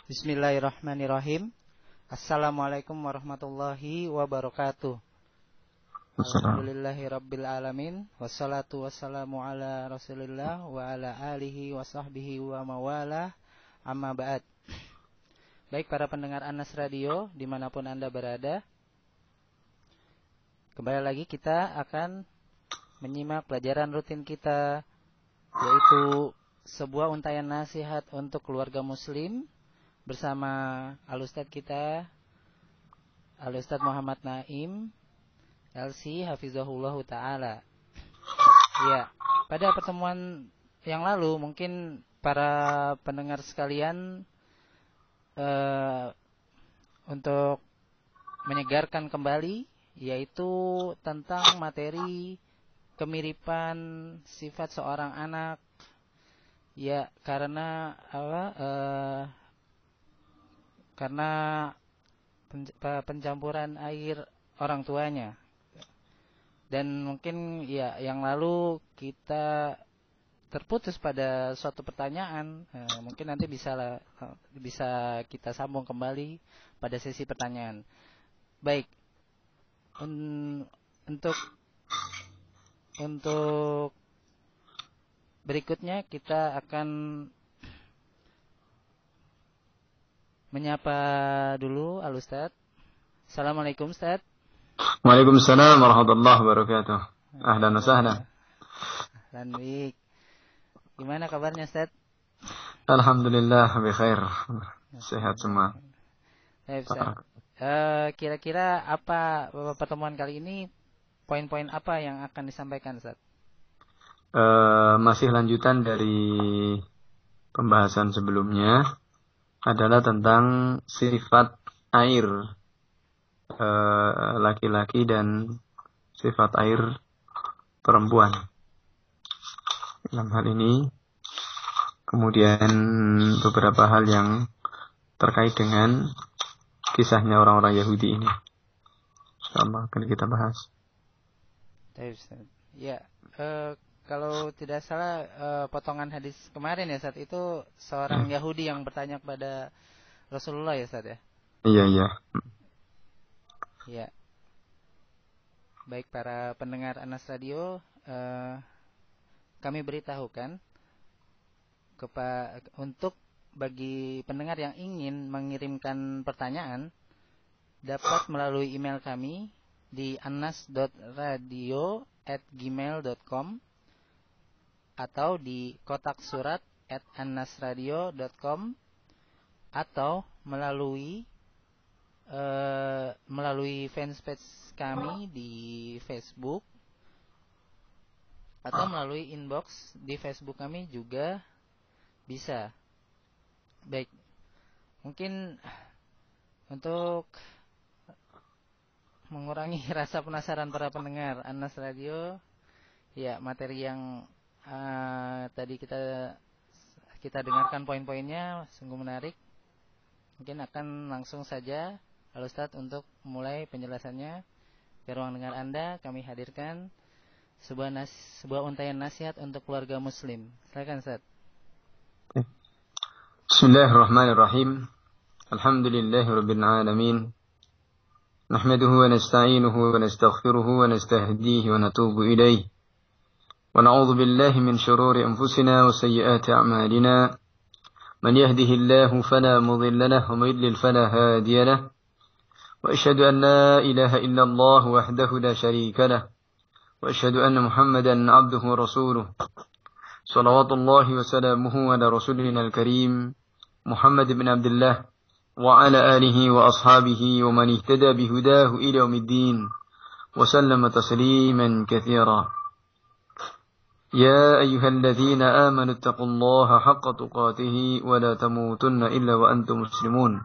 Bismillahirrahmanirrahim. Assalamualaikum warahmatullahi wabarakatuh. Alhamdulillahirabbil alamin. Wassalatu wassalamu ala Rasulillah wa ala alihi wa sahbihi wa mawalah. Amma ba'd. Baik para pendengar Anas Radio dimanapun Anda berada, kembali lagi kita akan menyimak pelajaran rutin kita, yaitu sebuah untayan nasihat untuk keluarga muslim bersama Al-Ustadz kita, Al-Ustadz Muhammad Naim LC Hafizahullah Ta'ala. Ya, pada pertemuan yang lalu mungkin para pendengar sekalian untuk menyegarkan kembali, yaitu tentang materi kemiripan sifat seorang anak. Ya, karena karena pencampuran air orang tuanya. Dan mungkin ya yang lalu kita terputus pada suatu pertanyaan. Mungkin nanti bisa kita sambung kembali pada sesi pertanyaan. Baik. Untuk berikutnya kita akan menyapa dulu Al-Ustadz. Assalamualaikum Ustadz. Waalaikumsalam warahmatullahi wabarakatuh. Ahlan wa sahlan. Ahlan bik. Gimana kabarnya Ustadz? Alhamdulillah bi khair. Sehat semua. Baik Ustadz. Kira-kira apa pertemuan kali ini, poin-poin apa yang akan disampaikan Ustadz? Masih lanjutan dari pembahasan sebelumnya, adalah tentang sifat air laki-laki dan sifat air perempuan. Dalam hal ini kemudian beberapa hal yang terkait dengan kisahnya orang-orang Yahudi ini, insyaallah akan kita bahas. Ya, kalau tidak salah potongan hadis kemarin ya saat itu seorang Yahudi yang bertanya kepada Rasulullah ya Ustaz ya. Iya. Ya. Baik para pendengar Anas Radio, kami beritahukan untuk bagi pendengar yang ingin mengirimkan pertanyaan dapat melalui email kami di anas.radio@gmail.com atau di kotak surat @annasradio.com atau melalui fanpage kami di Facebook atau melalui inbox di Facebook kami juga bisa. Baik, mungkin untuk mengurangi rasa penasaran para pendengar Anas Radio, ya materi yang tadi kita dengarkan poin-poinnya sungguh menarik. Mungkin akan langsung saja Al-Ustadz untuk mulai penjelasannya. Di ruang dengar Anda kami hadirkan sebuah untayan nasihat untuk keluarga muslim. Silakan Ustadz. Bismillahirrahmanirrahim. Alhamdulillahirabbil alamin. Nahmaduhu wa nasta'inuhu wa nastaghfiruhu wa nastahdihi wa natubu ilayh. ونعوذ بالله من شرور أنفسنا وسيئات أعمالنا من يهده الله فلا مضل له ومن يضلل فلا هادي له وأشهد أن لا إله إلا الله وحده لا شريك له وأشهد أن محمدا عبده ورسوله صلوات الله وسلامه على رسولنا الكريم محمد بن عبد الله وعلى آله وأصحابه ومن اهتدى بهداه إلى يوم الدين وسلم تسليما كثيرا. يا أيها الذين آمنوا اتقوا الله حق تقاته ولا تموتن إلا وأنتم مسلمون.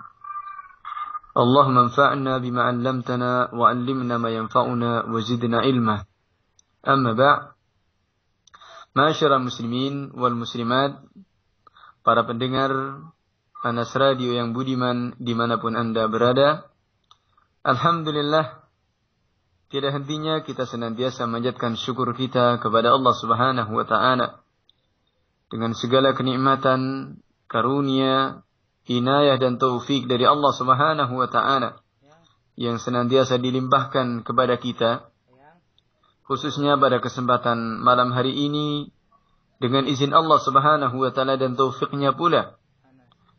اللهم انفعنا بما علمتنا وعلمنا ما ينفعنا وزدنا علما. أما بعد، معاشر المسلمين والmuslimat, para pendengar Anas Radio yang budiman dimanapun Anda berada, alhamdulillah, tidak hentinya kita senantiasa memanjatkan syukur kita kepada Allah Subhanahu wa Ta'ala dengan segala kenikmatan, karunia, inayah dan taufik dari Allah Subhanahu wa taala yang senantiasa dilimpahkan kepada kita, khususnya pada kesempatan malam hari ini dengan izin Allah Subhanahu wa taala dan taufiknya pula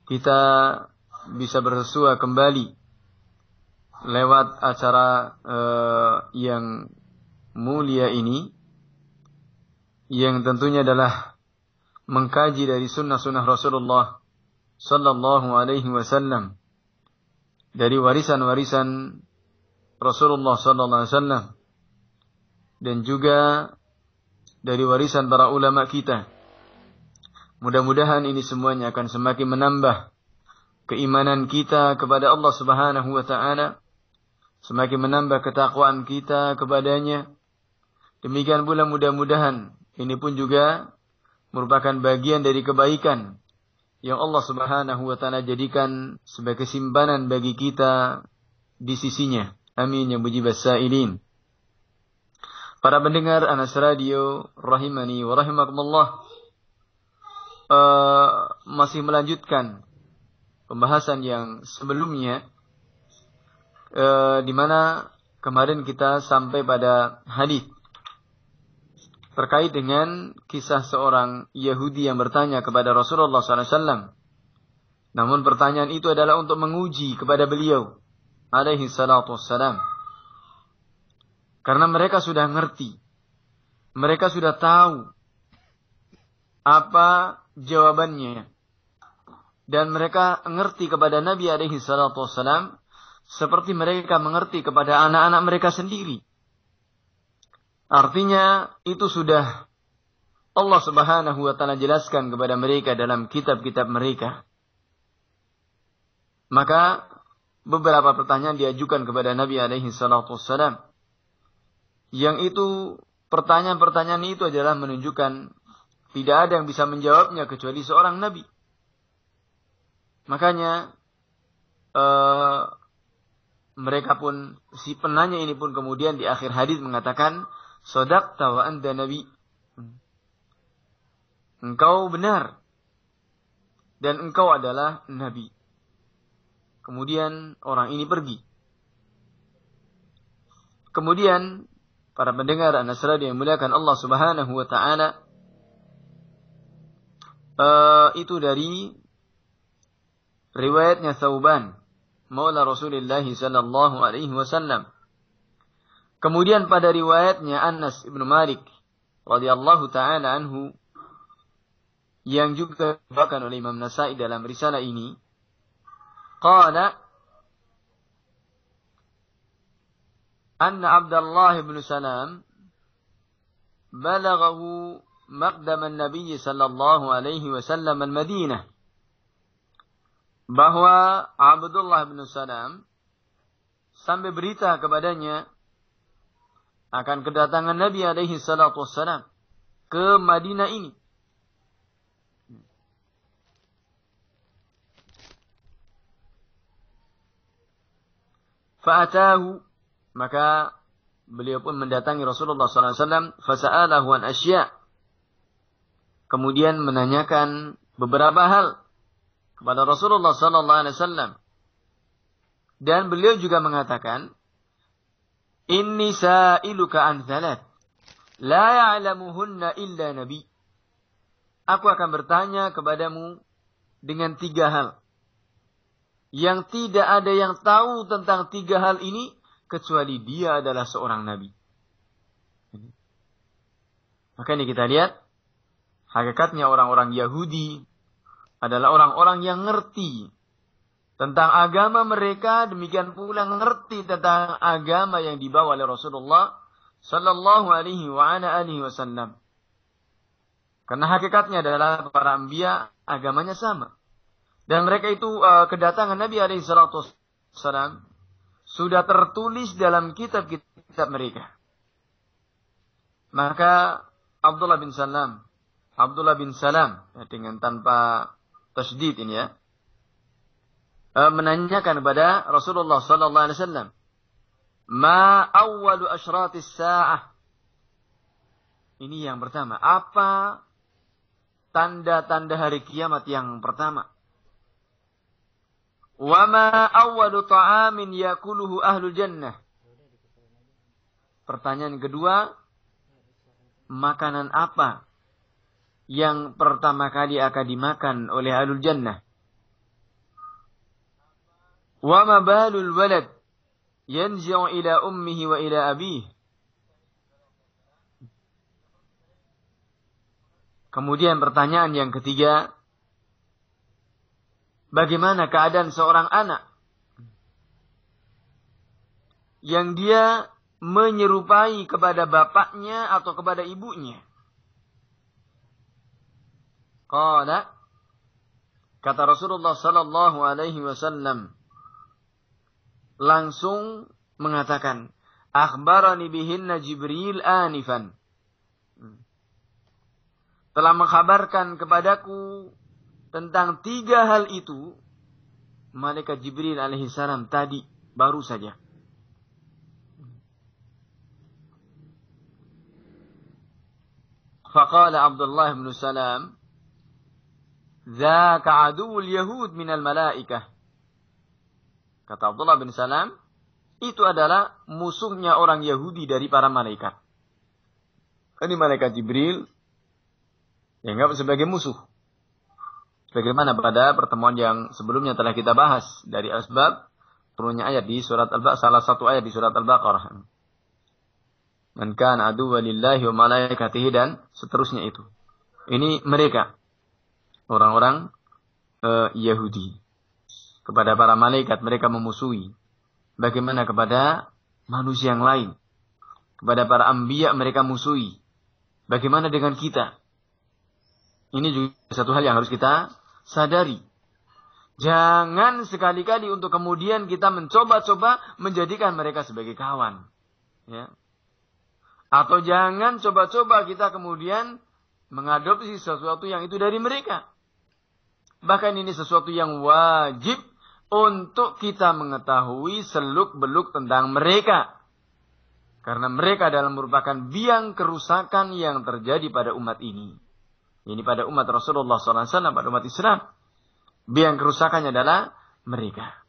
kita bisa bersua kembali lewat acara yang mulia ini, yang tentunya adalah mengkaji dari sunnah-sunnah Rasulullah sallallahu alaihi wasallam, dari warisan-warisan Rasulullah sallallahu alaihi wasallam, dan juga dari warisan para ulama kita. Mudah-mudahan ini semuanya akan semakin menambah keimanan kita kepada Allah Subhanahu wa taala, semakin menambah ketakwaan kita kepadanya. Demikian pula mudah-mudahan ini pun juga merupakan bagian dari kebaikan yang Allah Subhanahu wa taala jadikan sebagai simpanan bagi kita di sisinya. Amin ya mujibas sa'ilin. Para pendengar Anas Radio rahimani wa rahimakumullah, masih melanjutkan pembahasan yang sebelumnya, di mana kemarin kita sampai pada hadis terkait dengan kisah seorang Yahudi yang bertanya kepada Rasulullah SAW. Namun pertanyaan itu adalah untuk menguji kepada beliau alaihi salatu wassalam. Karena mereka sudah ngerti, mereka sudah tahu apa jawabannya, dan mereka mengerti kepada Nabi alaihi salatu wassalam seperti mereka mengerti kepada anak-anak mereka sendiri. Artinya itu sudah Allah Subhanahu wa taala jelaskan kepada mereka dalam kitab-kitab mereka. Maka beberapa pertanyaan diajukan kepada Nabi alaihi salatu wassalam, yang itu pertanyaan-pertanyaan itu adalah menunjukkan tidak ada yang bisa menjawabnya kecuali seorang nabi. Makanya mereka pun, si penanya ini pun kemudian di akhir hadis mengatakan, "Shadaqta wa anta nabi." Engkau benar dan engkau adalah nabi. Kemudian orang ini pergi. Kemudian para pendengar Anas Radio yang muliakan Allah Subhanahu wa taala, itu dari riwayatnya Thauban, maula Rasulullah sallallahu alaihi wasallam. Kemudian pada riwayatnya Anas ibn Malik radhiyallahu taala anhu, yang juga dibawakan oleh Imam Nasa'i dalam risalah ini, qala anna Abdullah bin Salam balaghahu maqdam an-nabiy sallallahu alaihi wasallam al-Madinah, bahwa Abdullah bin Salam sampai berita kepadanya akan kedatangan Nabi alaihi salatu wassalam ke Madinah ini. Fa'atahu, maka beliau pun mendatangi Rasulullah sallallahu alaihi wasallam, fasa'alahu an asya', kemudian menanyakan beberapa hal kepada Rasulullah sallallahu alaihi wasallam. Dan beliau juga mengatakan, "Inni sa'iluka an thalath la ya'lamuhunna illa nabi." Aku akan bertanya kepadamu dengan 3 hal yang tidak ada yang tahu tentang 3 hal ini kecuali dia adalah seorang nabi. Maka ini kita lihat, hakikatnya orang-orang Yahudi adalah orang-orang yang ngerti tentang agama mereka, demikian pula ngerti tentang agama yang dibawa oleh Rasulullah sallallahu alaihi wa ala alihi wasallam. Karena hakikatnya adalah para anbiya agamanya sama. Dan mereka itu kedatangan Nabi alaihi salatu wasallam sudah tertulis dalam kitab-kitab mereka. Maka Abdullah bin Salam dengan tanpa tasydid ini ya, menanyakan kepada Rasulullah sallallahu alaihi wasallam, "Ma awwalu asyratis sa'ah?" Ini yang pertama, apa tanda-tanda hari kiamat yang pertama? Wa ma awwalu ta'amin yakuluhu ahlul jannah. Pertanyaan kedua, makanan apa yang pertama kali akan dimakan oleh ahlul jannah? Wa ma balul walad yanzi'u ila ummihi wa ila abihi. Kemudian pertanyaan yang ketiga, bagaimana keadaan seorang anak yang dia menyerupai kepada bapaknya atau kepada ibunya? Qala, kata Rasulullah sallallahu alaihi wasallam, langsung mengatakan, akhbarani bihinna Jibril anifan. Telah mengkhabarkan kepadaku tentang 3 hal itu malaikat Jibril alaihissalam tadi baru saja. Faqala Abdullah bin Salam, dzaka aduwwul yahud minal malaikah. Kata Abdullah bin Salam, itu adalah musuhnya orang Yahudi dari para malaikat. Ini malaikat Jibril dianggap sebagai musuh. Sebagaimana pada pertemuan yang sebelumnya telah kita bahas dari asbab turunnya ayat di surat Al-Baqarah, salah satu ayat di surat Al-Baqarah. Man kana aduwwan lillahi wa malaikatihi, dan seterusnya itu. Ini mereka orang-orang Yahudi. Kepada para malaikat mereka memusuhi. Bagaimana kepada manusia yang lain? Kepada para anbiya mereka musuhi. Bagaimana dengan kita? Ini juga satu hal yang harus kita sadari. Jangan sekali-kali untuk kemudian kita mencoba-coba menjadikan mereka sebagai kawan. Ya. Atau jangan coba-coba kita kemudian mengadopsi sesuatu yang itu dari mereka. Bahkan ini sesuatu yang wajib untuk kita mengetahui seluk-beluk tentang mereka. Karena mereka adalah merupakan biang kerusakan yang terjadi pada umat ini. Ini pada umat Rasulullah SAW, pada umat Islam. Biang kerusakannya adalah mereka.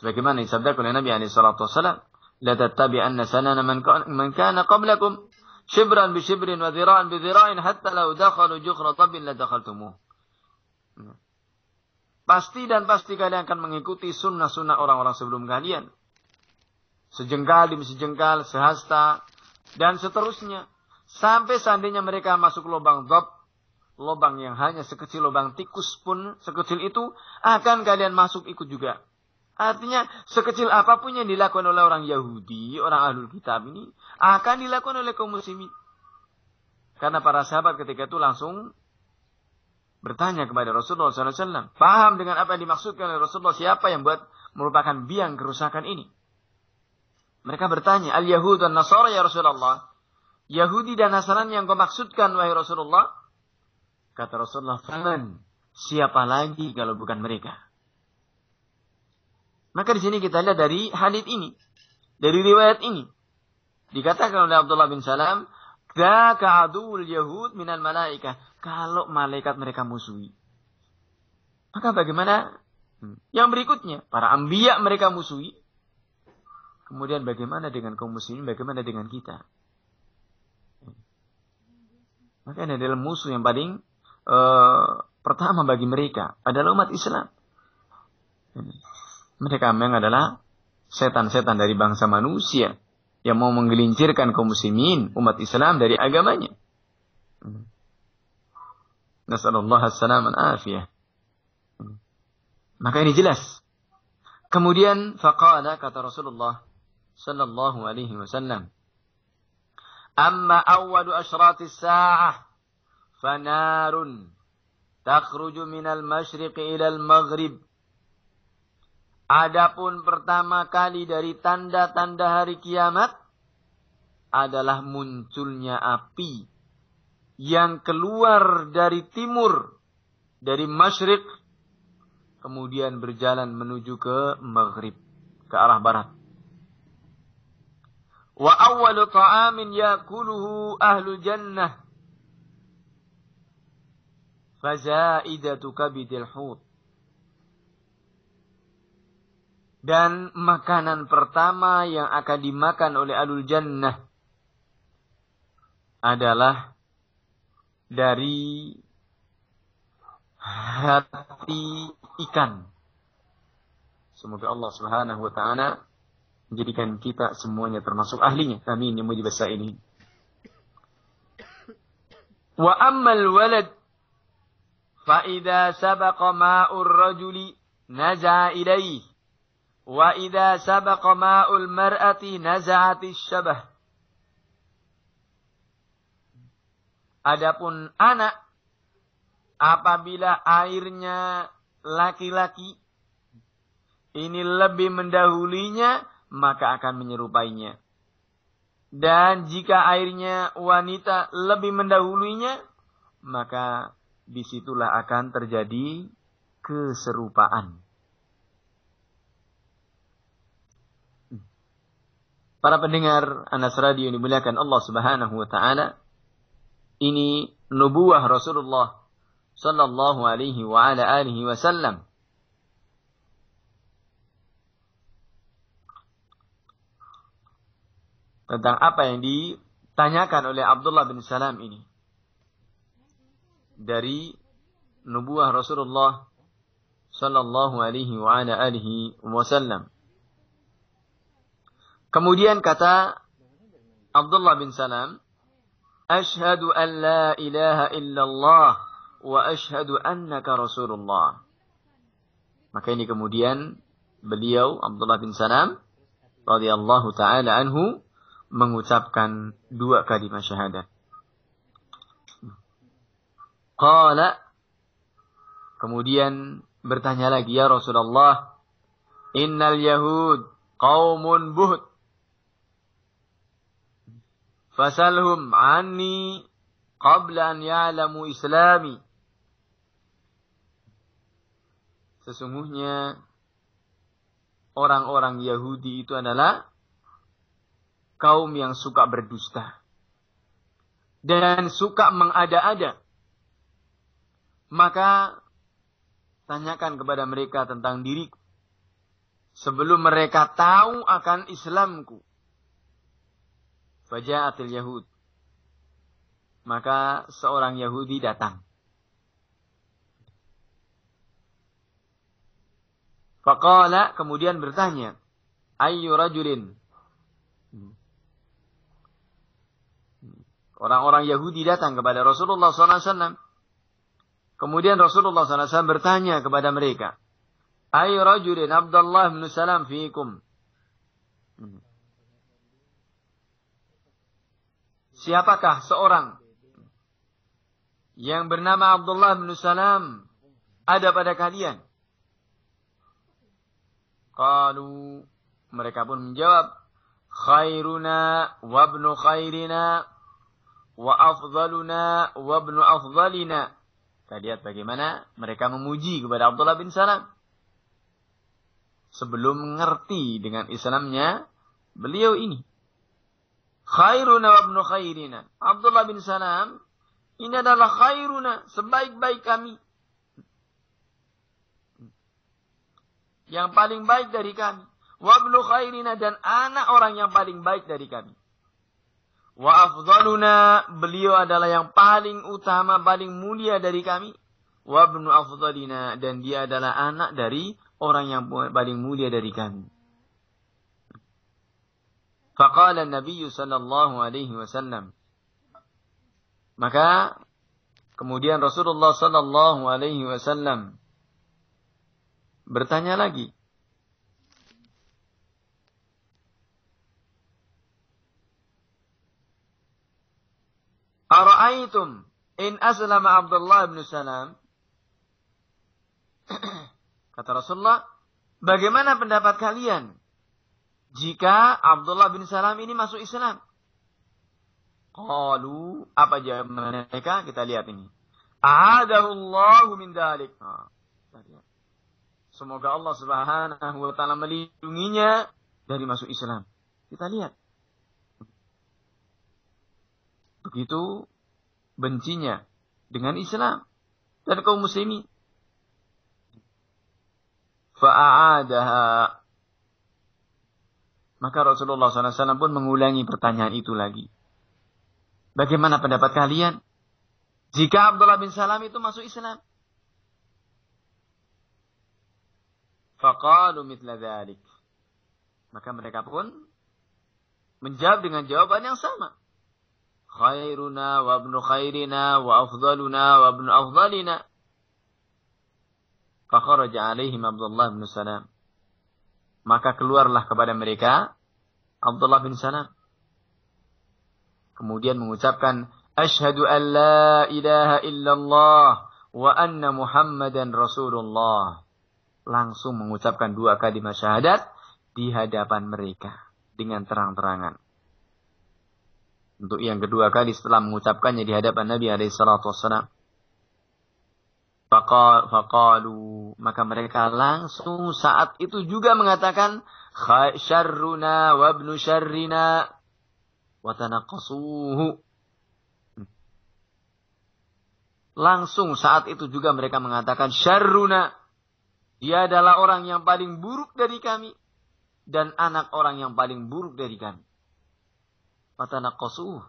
Sebagaimana disabdakan oleh Nabi SAW, la tattabi'anna sanana man kana qablakum shibran bi shibrin wa dhira'an bi dhira'in hatta law dakhalu jukhra tabbin la dakhaltumuh. Pasti dan pasti kalian akan mengikuti sunnah-sunnah orang-orang sebelum kalian. Sejengkal demi sejengkal, sehasta, dan seterusnya. Sampai seandainya mereka masuk lubang dhab, lubang yang hanya sekecil lubang tikus pun, sekecil itu, akan kalian masuk ikut juga. Artinya, sekecil apapun yang dilakukan oleh orang Yahudi, orang Ahlul Kitab ini, akan dilakukan oleh kaum muslimin. Karena para sahabat ketika itu langsung bertanya kepada Rasulullah SAW. Paham dengan apa yang dimaksudkan oleh Rasulullah, siapa yang merupakan biang kerusakan ini. Mereka bertanya, Al-Yahud dan Nasara ya Rasulullah. Yahudi dan Nasrani yang kau maksudkan wahai Rasulullah? Kata Rasulullah, faman, siapa lagi kalau bukan mereka? Maka di sini kita lihat dari hadits ini, dari riwayat ini, dikatakan oleh Abdullah bin Salam, dzaka aduwwul yahud minal malaikah. Kalau malaikat mereka musuhi. Maka bagaimana? Yang berikutnya, para anbiya mereka musuhi. Kemudian bagaimana dengan kaum muslimin, bagaimana dengan kita? Maka ini adalah musuh yang paling pertama bagi mereka adalah umat Islam. Mereka memang adalah setan-setan dari bangsa manusia yang mau menggelincirkan kaum muslimin, umat Islam dari agamanya. Nasallallahu as-salam al-afiyah. Maka ini jelas. Kemudian faqala, kata Rasulullah sallallahu alaihi wasallam, amma awwalu asyrati as-sa'ah fanarun takhruju minal masyriqi ilal maghrib. Adapun pertama kali dari tanda-tanda hari kiamat adalah munculnya api yang keluar dari timur, dari masyriq, kemudian berjalan menuju ke maghrib, ke arah barat. Wa awwalu ta'amin yakuluhu ahlul jannah fazaidatu kabidil hut. Dan makanan pertama yang akan dimakan oleh ahlul jannah adalah dari hati ikan. Semoga Allah Subhanahu wa taala menjadikan kita semuanya termasuk ahlinya. Amin ya mujibas sa'ilin. Wa ammal walad fa idza sabaqa ma'ur rajuli naza'a ilayhi wa idza sabaqa ma'ul mar'ati naza'atis syabah. Adapun anak, apabila airnya laki-laki ini lebih mendahulinya, maka akan menyerupainya. Dan jika airnya wanita lebih mendahulunya, maka disitulah akan terjadi keserupaan. Para pendengar Anas Radio yang dimuliakan Allah Subhanahu wa taala, ini nubuwah Rasulullah sallallahu alaihi wa ala alihi wasallam. Tentang apa yang ditanyakan oleh Abdullah bin Salam ini. Dari nubuwah Rasulullah sallallahu alaihi wa ala alihi wasallam. Kemudian kata Abdullah bin Salam, Ashhadu an la ilaha illallah wa ashhadu annaka Rasulullah. Maka ini kemudian beliau Abdullah bin Salam radhiyallahu taala anhu mengucapkan dua kalimat syahadat. Qala, kemudian bertanya lagi, ya Rasulullah, innal yahud qaumun buhd, fasalhum anni qabla an ya'lamu islami. Sesungguhnya orang-orang Yahudi itu adalah kaum yang suka berdusta dan suka mengada-ada. Maka tanyakan kepada mereka tentang diriku sebelum mereka tahu akan Islamku. Faja'atil Yahud. Maka seorang Yahudi datang. Faqala, kemudian bertanya, ayyu rajulin. Orang-orang Yahudi datang kepada Rasulullah SAW. Kemudian Rasulullah SAW bertanya kepada mereka, ayyu rajulin Abdullah bin Salam fiikum. Siapakah seorang yang bernama Abdullah bin Salam ada pada kalian? Qalu, mereka pun menjawab, khairuna wa ibnu khairina wa afdaluna wa ibnu afdalina. Kita lihat bagaimana mereka memuji kepada Abdullah bin Salam. Sebelum mengerti dengan Islamnya beliau ini. Khairuna wa ibnu khairina. Abdullah bin Salam ini adalah khairuna, sebaik-baik kami. Yang paling baik dari kami. Wa ibnu khairina, dan anak orang yang paling baik dari kami. Wa afdaluna, beliau adalah yang paling utama, paling mulia dari kami. Wa ibnu afdalina, dan dia adalah anak dari orang yang paling mulia dari kami. Faqala Nabi sallallahu alaihi wasallam. Maka kemudian Rasulullah sallallahu alaihi wasallam bertanya lagi. Ara'aitum in aslama Abdullah bin Salam? Kata Rasulullah, bagaimana pendapat kalian jika Abdullah bin Salam ini masuk Islam? Qalu, apa jawaban mereka? Kita lihat ini. A'adahullahu min dalik. Semoga Allah Subhanahu wa taala melindunginya dari masuk Islam. Kita lihat. Begitu bencinya dengan Islam dan kaum muslimin. Fa'adaha, Maka Rasulullah SAW pun mengulangi pertanyaan itu lagi. Bagaimana pendapat kalian jika Abdullah bin Salam itu masuk Islam? Faqalu mithla dzalik. Maka mereka pun menjawab dengan jawaban yang sama. Khairuna wa ibnu khairina wa afdaluna wa ibnu afdalina. Fakharaja alaihim Abdullah bin Salam. Maka keluarlah kepada mereka Abdullah bin Salam. Kemudian mengucapkan, Ashhadu an la ilaha illallah wa anna Muhammadan Rasulullah. Langsung mengucapkan 2 kalimat syahadat di hadapan mereka dengan terang-terangan. Untuk yang kedua kali setelah mengucapkannya di hadapan Nabi SAW. Faqalu, maka mereka langsung saat itu juga mengatakan, syarruna wa ibnu syarrina wa tanaqasuhu. Langsung saat itu juga mereka mengatakan, syarruna, dia adalah orang yang paling buruk dari kami, dan anak orang yang paling buruk dari kami. Wa tanaqasuhu.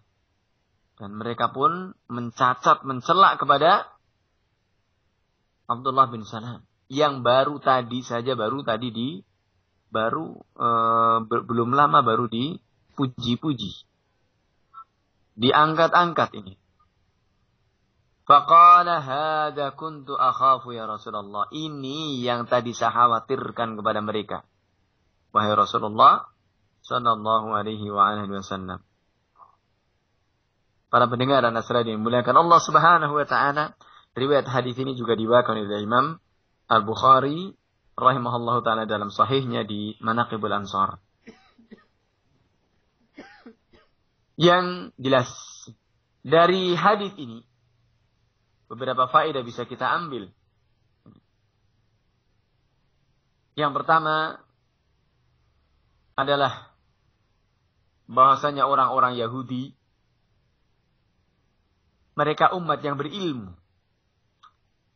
Dan mereka pun mencacat, mencela kepada Abdullah bin Salam yang belum lama baru dipuji-puji, diangkat-angkat ini. Faqala hadza kuntu akhafu ya Rasulullah. Ini yang tadi saya khawatirkan kepada mereka, wahai Rasulullah sallallahu alaihi wa alihi wasallam. Para pendengar dan nasrani yang dimuliakan Allah Subhanahu wa taala, riwayat hadis ini juga dibawakan oleh Imam Al-Bukhari rahimahullahu taala dalam sahihnya di Manaqibul Ansar. Yang jelas dari hadis ini beberapa faedah bisa kita ambil. Yang pertama adalah bahwasanya orang-orang Yahudi mereka umat yang berilmu,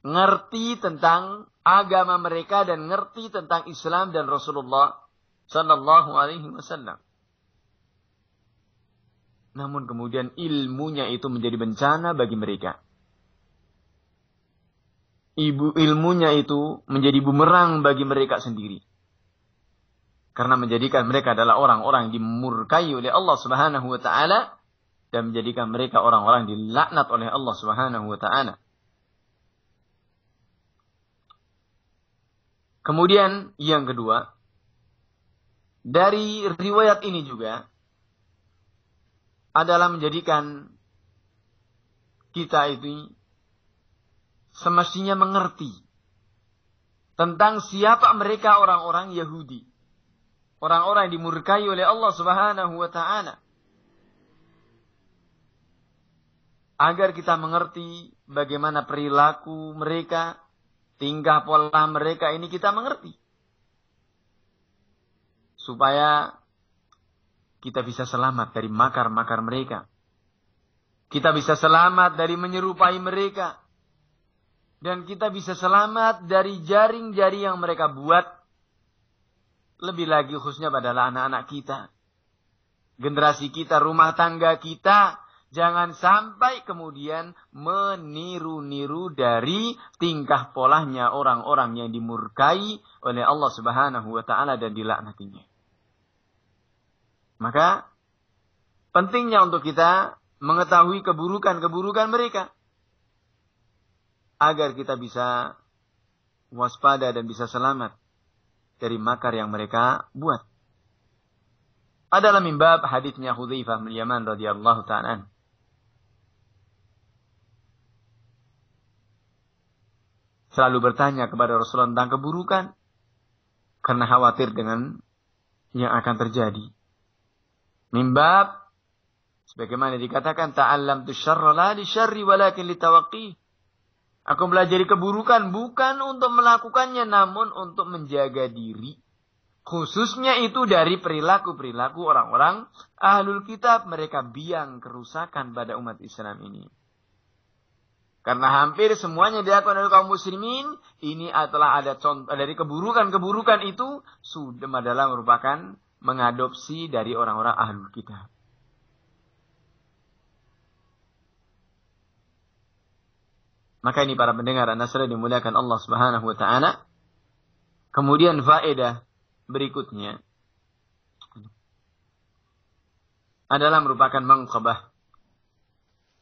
ngerti tentang agama mereka dan ngerti tentang Islam dan Rasulullah sallallahu alaihi wasallam. Namun kemudian ilmunya itu menjadi bencana bagi mereka. Ilmunya itu menjadi bumerang bagi mereka sendiri. Karena menjadikan mereka adalah orang-orang yang dimurkai oleh Allah Subhanahu wa taala dan menjadikan mereka orang-orang dilaknat oleh Allah Subhanahu wa taala. Kemudian yang kedua, dari riwayat ini juga adalah menjadikan kita itu semestinya mengerti tentang siapa mereka orang-orang Yahudi. Orang-orang yang dimurkai oleh Allah Subhanahu wa taala. Agar kita mengerti bagaimana perilaku mereka, tingkah pola mereka ini kita mengerti. Supaya kita bisa selamat dari makar-makar mereka. Kita bisa selamat dari menyerupai mereka. Dan kita bisa selamat dari jaring-jaring yang mereka buat. Lebih lagi khususnya pada anak-anak kita. Generasi kita, rumah tangga kita. Jangan sampai kemudian meniru-niru dari tingkah polanya orang-orang yang dimurkai oleh Allah Subhanahu wa taala dan dilaknatinya. Maka pentingnya untuk kita mengetahui keburukan-keburukan mereka agar kita bisa waspada dan bisa selamat dari makar yang mereka buat. Adalah mimbab haditsnya Hudzaifah bin Yaman radhiyallahu ta'ala. Selalu bertanya kepada Rasulullah tentang keburukan karena khawatir dengan yang akan terjadi. Mimbab sebagaimana dikatakan ta'allamtu syarra la li syarri walakin li tawaqqi. Aku belajar keburukan bukan untuk melakukannya namun untuk menjaga diri. Khususnya itu dari perilaku-perilaku orang-orang ahlul kitab, mereka biang kerusakan pada umat Islam ini. Karena hampir semuanya dilakukan oleh kaum muslimin, ini adalah ada contoh dari keburukan-keburukan itu sudah adalah merupakan mengadopsi dari orang-orang ahlul kitab. Maka ini para pendengar An-Nasr dimuliakan Allah Subhanahu wa taala. Kemudian faedah berikutnya adalah merupakan manqabah,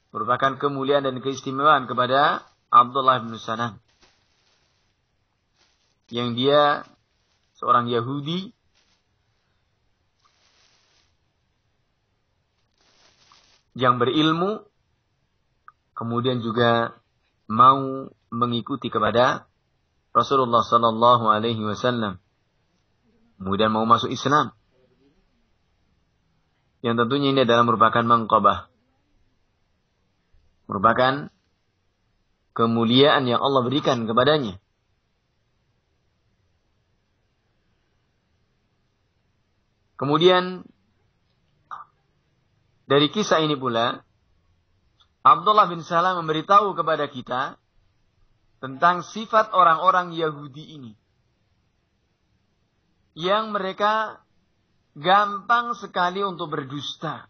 merupakan kemuliaan dan keistimewaan kepada Abdullah bin Salam, yang dia seorang Yahudi yang berilmu, kemudian juga mau mengikuti kepada Rasulullah sallallahu alaihi wasallam, kemudian mau masuk Islam. Yang tentunya ini adalah merupakan manqabah, merupakan kemuliaan yang Allah berikan kepadanya. Kemudian dari kisah ini pula Abdullah bin Salam memberitahu kepada kita tentang sifat orang-orang Yahudi ini, yang mereka gampang sekali untuk berdusta,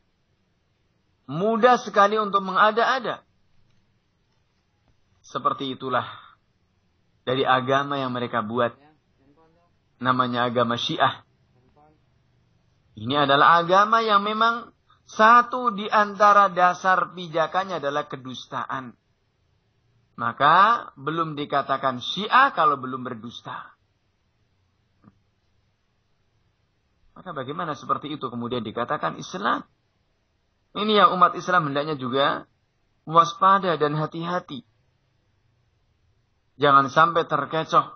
mudah sekali untuk mengada-ada. Seperti itulah dari agama yang mereka buat, namanya agama Syiah. Ini adalah agama yang memang satu di antara dasar pijakannya adalah kedustaan. Maka belum dikatakan Syiah kalau belum berdusta. Maka bagaimana seperti itu kemudian dikatakan Islam? Ini yang umat Islam hendaknya juga waspada dan hati-hati. Jangan sampai terkecoh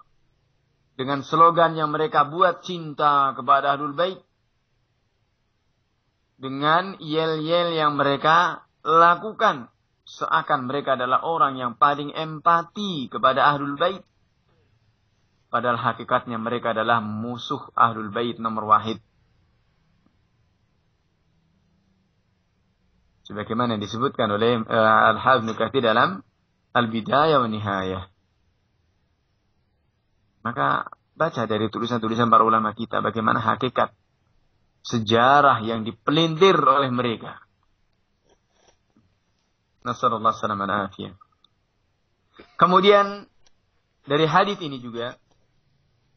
dengan slogan yang mereka buat, cinta kepada Ahlul Bait, dengan yel-yel yang mereka lakukan, seakan mereka adalah orang yang paling empati kepada Ahlul Bait. Padahal hakikatnya mereka adalah musuh Ahlul Bait nomor wahid. Sebagaimana disebutkan oleh Al-Hafidz Ibnu Katsir dalam Al-Bidayah wa Nihayah. Maka baca dari tulisan-tulisan para ulama kita bagaimana hakikat sejarah yang dipelintir oleh mereka. Nasallallahu alaihi wasallam. Kemudian dari hadis ini juga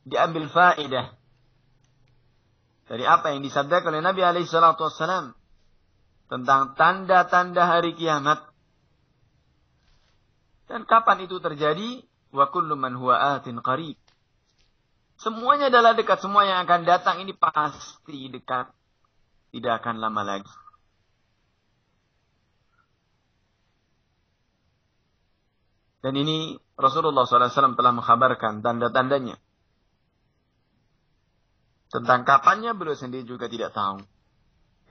diambil faedah dari apa yang disabdakan oleh Nabi alaihi salatu wasallam tentang tanda-tanda hari kiamat dan kapan itu terjadi. Wa kullu man huwa atin qarib. Semuanya adalah dekat, semua yang akan datang ini pasti dekat, tidak akan lama lagi. Dan ini Rasulullah SAW telah mengkhabarkan tanda-tandanya. Tentang kapannya beliau sendiri juga tidak tahu.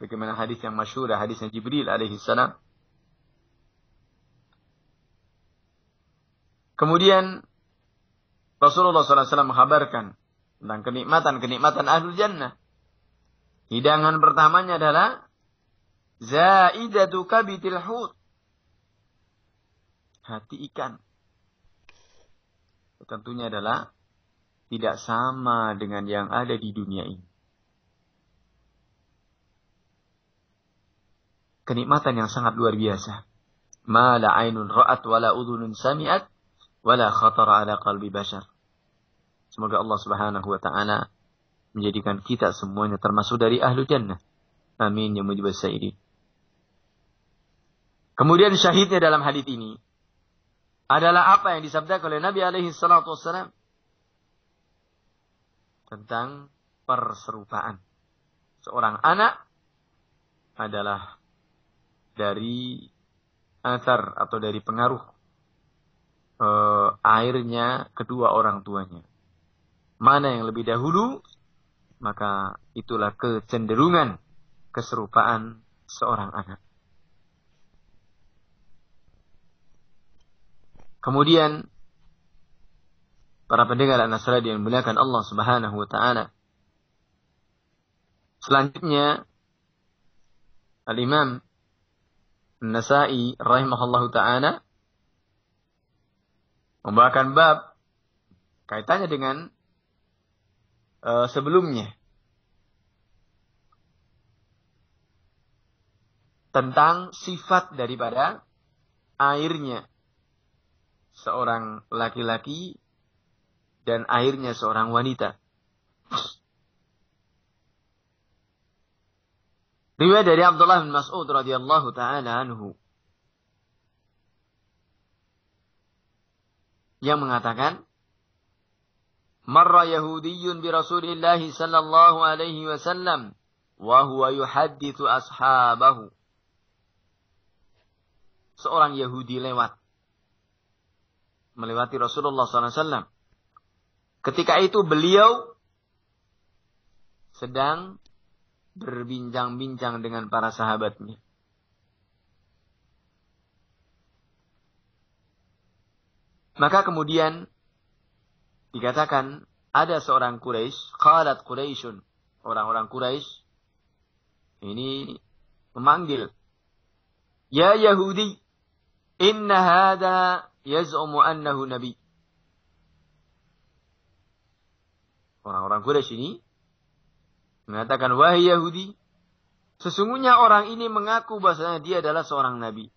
Bagaimana hadis yang masyhur, hadisnya Jibril alaihi salam. Kemudian Rasulullah SAW mengkhabarkan tentang kenikmatan-kenikmatan Ahlul Jannah. Hidangan pertamanya adalah zaidatu kabitil hut, hati ikan. Tentunya adalah tidak sama dengan yang ada di dunia ini. Kenikmatan yang sangat luar biasa. Ma la ainun ra'at wa la udhunun sami'at wa la khatara ala qalbi bashar. Semoga Allah Subhanahu wa taala menjadikan kita semuanya termasuk dari Ahlul Jannah. Amin ya mujibas sa'idin. Kemudian syahidnya dalam hadis ini adalah apa yang disabdakan oleh Nabi alaihi salatu wassalam tentang perserupaan. Seorang anak adalah dari athar atau dari pengaruh airnya kedua orang tuanya. Mana yang lebih dahulu, maka itulah kecenderungan keserupaan seorang anak. Kemudian para pendengar An-Nasr yang dimuliakan Allah Subhanahu wa taala. Selanjutnya Al-Imam An-Nasa'i rahimahullahu taala membawakan bab kaitannya dengan sebelumnya, tentang sifat daripada airnya seorang laki-laki dan airnya seorang wanita. Riwayat dari Abdullah bin Mas'ud radhiyallahu taala anhu yang mengatakan, marra Yahudiyyun bi Rasulillah sallallahu alaihi wasallam wa huwa yuhadditsu ashabahu. Seorang Yahudi melewati Rasulullah sallallahu alaihi wasallam. Ketika itu beliau sedang berbincang-bincang dengan para sahabatnya. Maka kemudian dikatakan ada seorang Quraisy, qalat Quraisyun, orang-orang Quraisy ini memanggil, ya Yahudi, inna hadha yaz'umu annahu nabi. Orang-orang Quraisy ini mengatakan, wahai Yahudi, sesungguhnya orang ini mengaku bahwasanya dia adalah seorang nabi.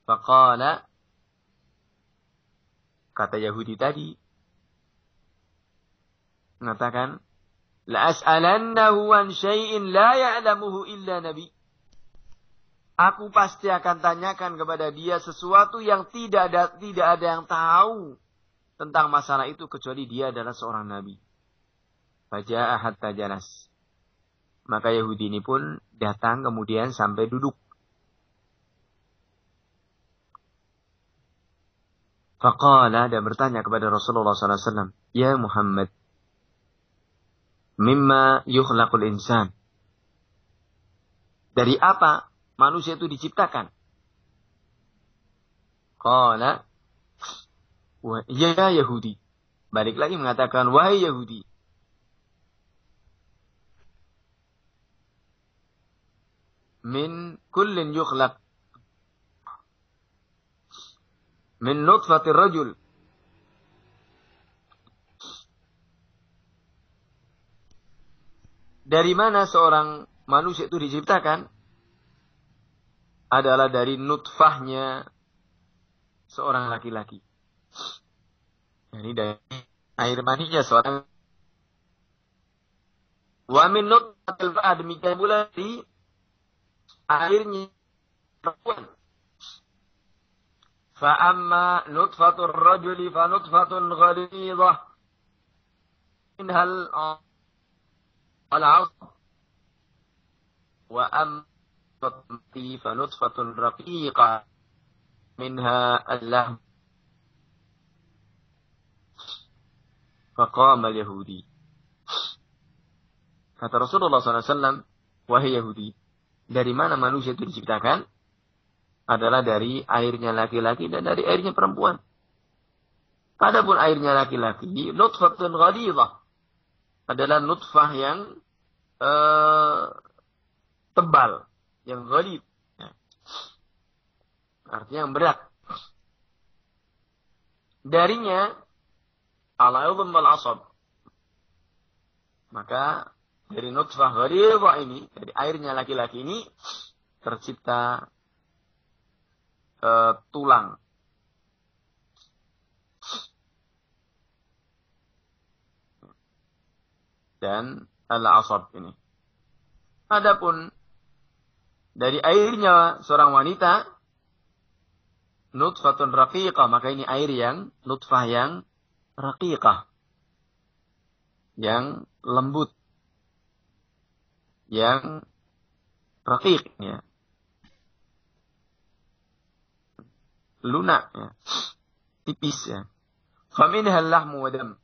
Faqala, kata Yahudi tadi, mengatakan, la as'alannahu an syai'in la ya'lamuhu illa nabi. Aku pasti akan tanyakan kepada dia sesuatu yang tidak ada yang tahu tentang masalah itu kecuali dia adalah seorang nabi. Faja'a hatta jalas. Maka Yahudi ini pun datang kemudian sampai duduk. Faqala, dan bertanya kepada Rasulullah SAW, ya Muhammad, mimma yukhlaqul insan. Dari apa manusia itu diciptakan? Qala, ya Yahudi. Balik lagi mengatakan, wahai Yahudi. Min kullin yukhlaq. Min nutfatir rajul. Dari mana seorang manusia itu diciptakan? Adalah dari nutfahnya seorang laki-laki. Jadi dari air maninya seorang. Wa min nutfatil mar'ah, demikian pula di airnya perempuan. فأما نطفة الرجل فنطفة غليظة منها العصب وأما فنطفة رقيقة منها اللحم. فقام اليهودي. Kata Rasulullah SAW, wahai Yahudi, dari mana manusia itu diciptakan? Adalah dari airnya laki-laki dan dari airnya perempuan. Adapun airnya laki-laki, nutfatun ghalidhah, adalah nutfah yang tebal, yang ghalidh. Artinya yang berat. Darinya al-'udhm wal 'ashab. Maka dari nutfah ghalidhah ini, dari airnya laki-laki ini tercipta tulang. Dan al-'ashab ini. Adapun dari airnya seorang wanita, nutfatun raqiqah, maka ini air yang nutfah yang raqiqah, yang lembut, yang raqiq, ya, lunak, ya, tipis, ya. Faminha al-lahmu wa dam,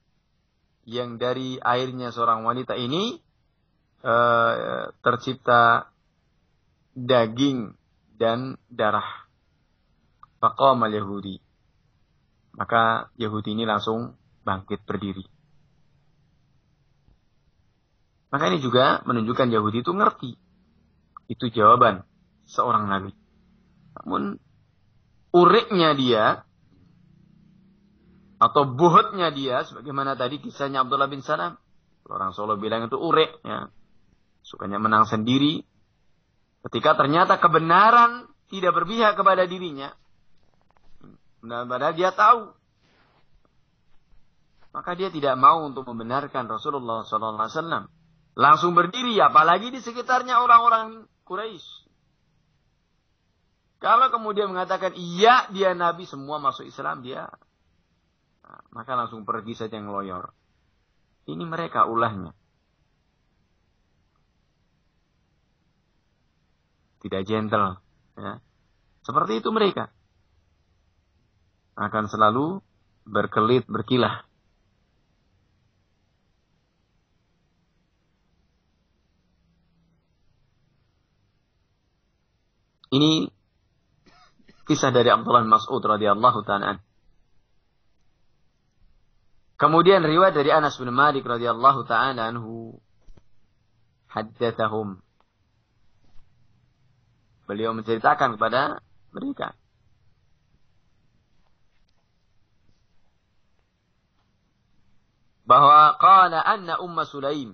yang dari airnya seorang wanita ini tercipta daging dan darah. Faqama al-Yahudi, maka Yahudi ini langsung bangkit berdiri. Maka ini juga menunjukkan Yahudi itu ngerti itu jawaban seorang nabi. Namun uriknya dia atau buhutnya dia, sebagaimana tadi kisahnya Abdullah bin Salam, orang Solo bilang itu urik, ya. Sukanya menang sendiri. Ketika ternyata kebenaran tidak berpihak kepada dirinya. Padahal dia tahu. Maka dia tidak mau untuk membenarkan Rasulullah SAW. Langsung berdiri, apalagi di sekitarnya orang-orang Quraisy. Kalau kemudian mengatakan, iya dia Nabi, semua masuk Islam, dia. Nah, maka langsung pergi saja ngeloyor. Ini mereka ulahnya. Tidak gentle. Ya. Seperti itu mereka. Akan selalu berkelit, berkilah. Ini kisah dari Abdullah bin Mas'ud radhiyallahu ta'ala. Kemudian riwayat dari Anas bin Malik radhiyallahu ta'ala anhu haddatsahum. Beliau menceritakan kepada mereka. Bahwa qala anna Umma Sulaim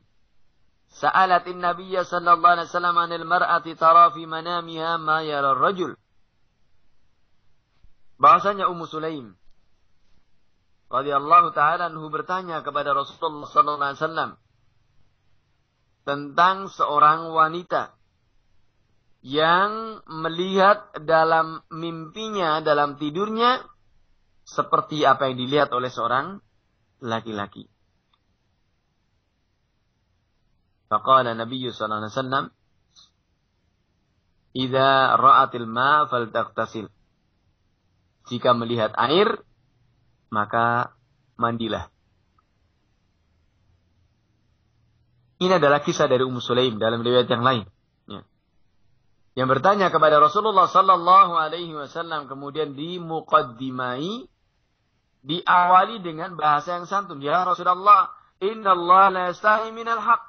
sa'alat an-nabiy sallallahu alaihi wasallam 'anil mar'ati tara fi manamiha ma yara ar-rajul. Bahasanya Ummu Sulaim radhiyallahu ta'ala anhu bertanya kepada Rasulullah sallallahu alaihi wasallam tentang seorang wanita yang melihat dalam mimpinya, dalam tidurnya seperti apa yang dilihat oleh seorang laki-laki. Faqala Nabi sallallahu alaihi wasallam, "Idza ra'atil ma' faltaghtasil." Jika melihat air, maka mandilah. Ini adalah kisah dari Ummu Sulaim dalam riwayat yang lain. Ya. Yang bertanya kepada Rasulullah sallallahu alaihi wasallam kemudian dimuqaddimai, diawali dengan bahasa yang santun. Ya Rasulullah, innallaha la yastahi minal haqq.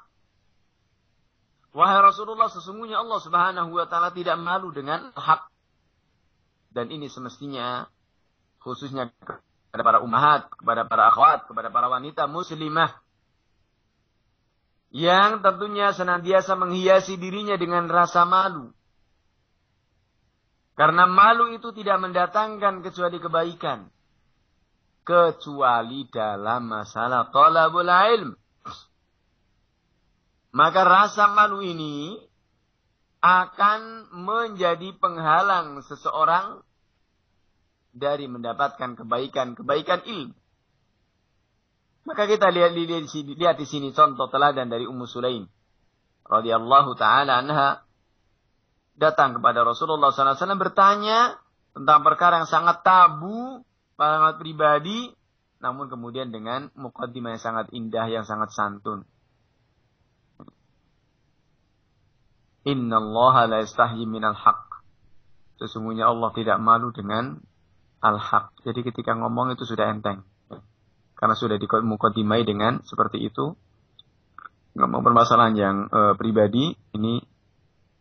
Wahai Rasulullah, sesungguhnya Allah Subhanahu wa taala tidak malu dengan hak. Dan ini semestinya khususnya kepada para ummahat, kepada para akhwat, kepada para wanita muslimah yang tentunya senantiasa menghiasi dirinya dengan rasa malu. Karena malu itu tidak mendatangkan kecuali kebaikan. Kecuali dalam masalah talabul ilm. Maka rasa malu ini akan menjadi penghalang seseorang dari mendapatkan kebaikan ilmu. Maka kita lihat di sini contoh teladan dari Ummu Sulaim radhiyallahu taala anha datang kepada Rasulullah SAW bertanya tentang perkara yang sangat tabu, sangat pribadi, namun kemudian dengan muqaddimah yang sangat indah, yang sangat santun. Innallaha la yastahyi minal haqq. Sesungguhnya Allah tidak malu dengan al-haq. Jadi ketika ngomong itu sudah enteng. Karena sudah dimuqaddimai dengan seperti itu. Ngomong permasalahan yang pribadi, ini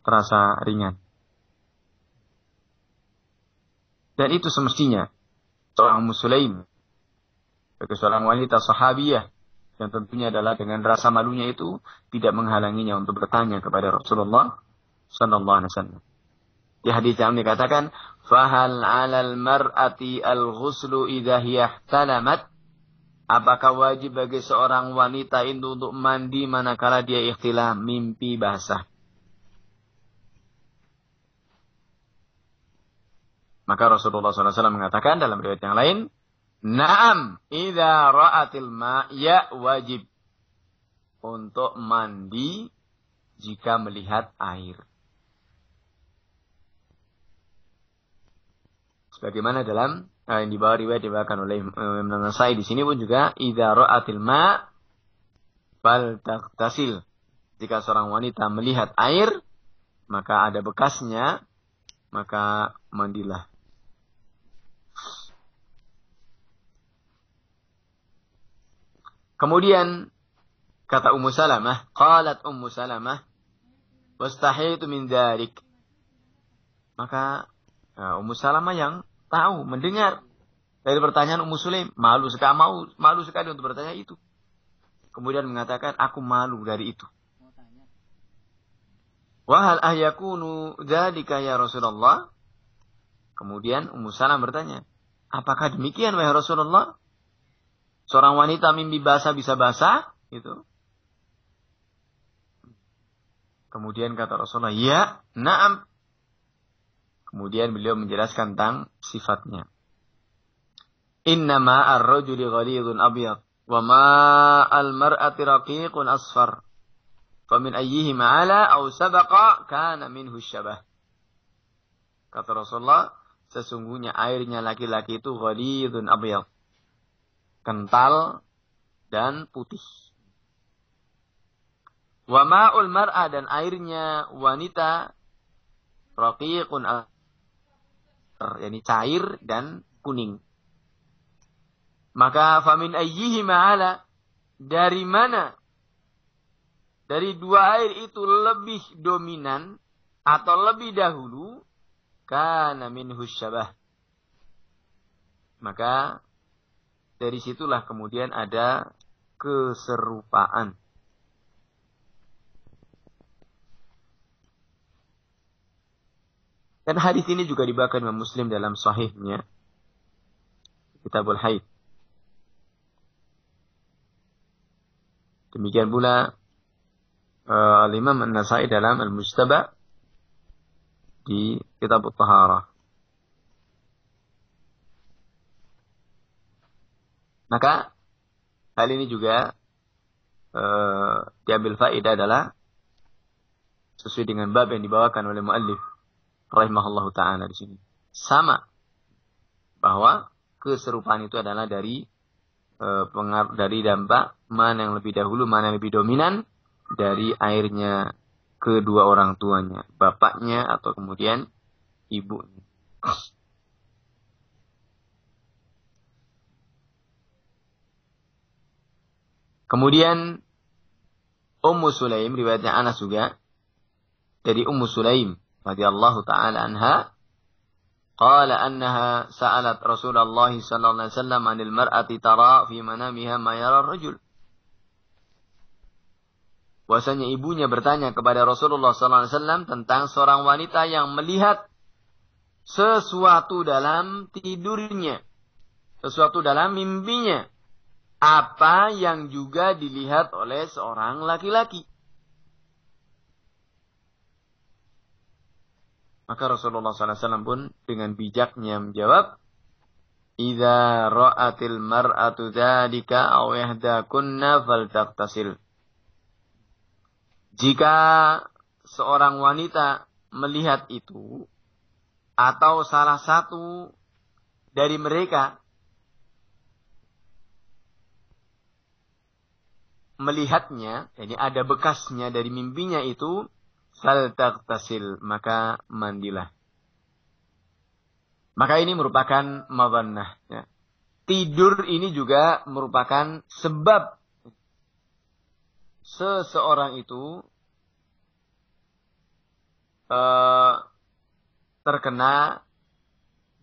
terasa ringan. Dan itu semestinya seorang Muslim, bagi seorang wanita sahabiyah, yang tentunya adalah dengan rasa malunya itu tidak menghalanginya untuk bertanya kepada Rasulullah sallallahu alaihi wasallam. Di hadis yang dikatakan, "Fahal 'alal mar'ati al-ghuslu idza hiya ihtalamat?" Apakah wajib bagi seorang wanita itu untuk mandi manakala dia ikhtilam, mimpi basah? Maka Rasulullah SAW mengatakan dalam riwayat yang lain, "Na'am, idza ra'atil ma'ya wajib." Untuk mandi jika melihat air. Sebagaimana dalam yang dibawa riwayat dibawakan oleh Imam Nasai di sini pun juga idza ra'atil ma' fal taghtasil. Jika seorang wanita melihat air maka ada bekasnya, maka mandilah. Kemudian kata Ummu Salamah, qalat Ummu Salamah, wastahitu min dzalik. Maka Ummu Salamah yang tahu, mendengar dari pertanyaan Ummu Sulaim, malu sekali untuk bertanya itu. Kemudian mengatakan, aku malu dari itu. Wa hal ahyakunu dzalika ya Rasulullah? Kemudian Ummu Salamah bertanya, apakah demikian wahai Rasulullah? Seorang wanita mimpi basah bisa basah? Gitu. Kemudian kata Rasulullah, ya, na'am. Kemudian beliau menjelaskan tentang sifatnya. Innama ar-rajuli ghalidun abyad, wa ma al-mar'ati raqiqun asfar. Famin ayyihima ala aw sabaqa kana minhu syabah. Kata Rasulullah, sesungguhnya airnya laki-laki itu ghalidun abyad, kental dan putih. Wa ma'ul mar'a, dan airnya wanita raqiqun asfar, yakni cair dan kuning. Maka famin ayyihima ala, dari mana dari dua air itu lebih dominan atau lebih dahulu, kana minhu syabah, maka dari situlah kemudian ada keserupaan. Dan hadis ini juga dibawakan Imam Muslim dalam sahihnya, Kitabul Haid. Demikian pula Al-Imam An-Nasai dalam Al-Mujtaba di Kitab At-Taharah. Maka hal ini juga diambil faedah adalah sesuai dengan bab yang dibawakan oleh muallif rahimahullahu ta'ala di sini. Sama. Bahwa keserupaan itu adalah dari dampak mana yang lebih dahulu, mana yang lebih dominan dari airnya kedua orang tuanya, bapaknya atau kemudian ibunya. Kemudian Ummu Sulaim, riwayatnya Anas juga dari Ummu Sulaim radhiyallahu ta'ala anha, qala annaha sa'alat Rasulullah sallallahu alaihi wasallam 'anil mar'ati tara fi manamiha ma yara ar-rajul. Bahwasanya ibunya bertanya kepada Rasulullah sallallahu alaihi wasallam tentang seorang wanita yang melihat sesuatu dalam tidurnya, sesuatu dalam mimpinya, apa yang juga dilihat oleh seorang laki-laki. Maka Rasulullah SAW pun dengan bijaknya menjawab, "Idza ra'atil mar'atu dzalika aw yahdakunna faltaqtasil." Jika seorang wanita melihat itu, atau salah satu dari mereka melihatnya, yani ada bekasnya dari mimpinya itu, faltaqtasil, maka mandilah. Maka ini merupakan madhannah. Ya. Tidur ini juga merupakan sebab seseorang itu terkena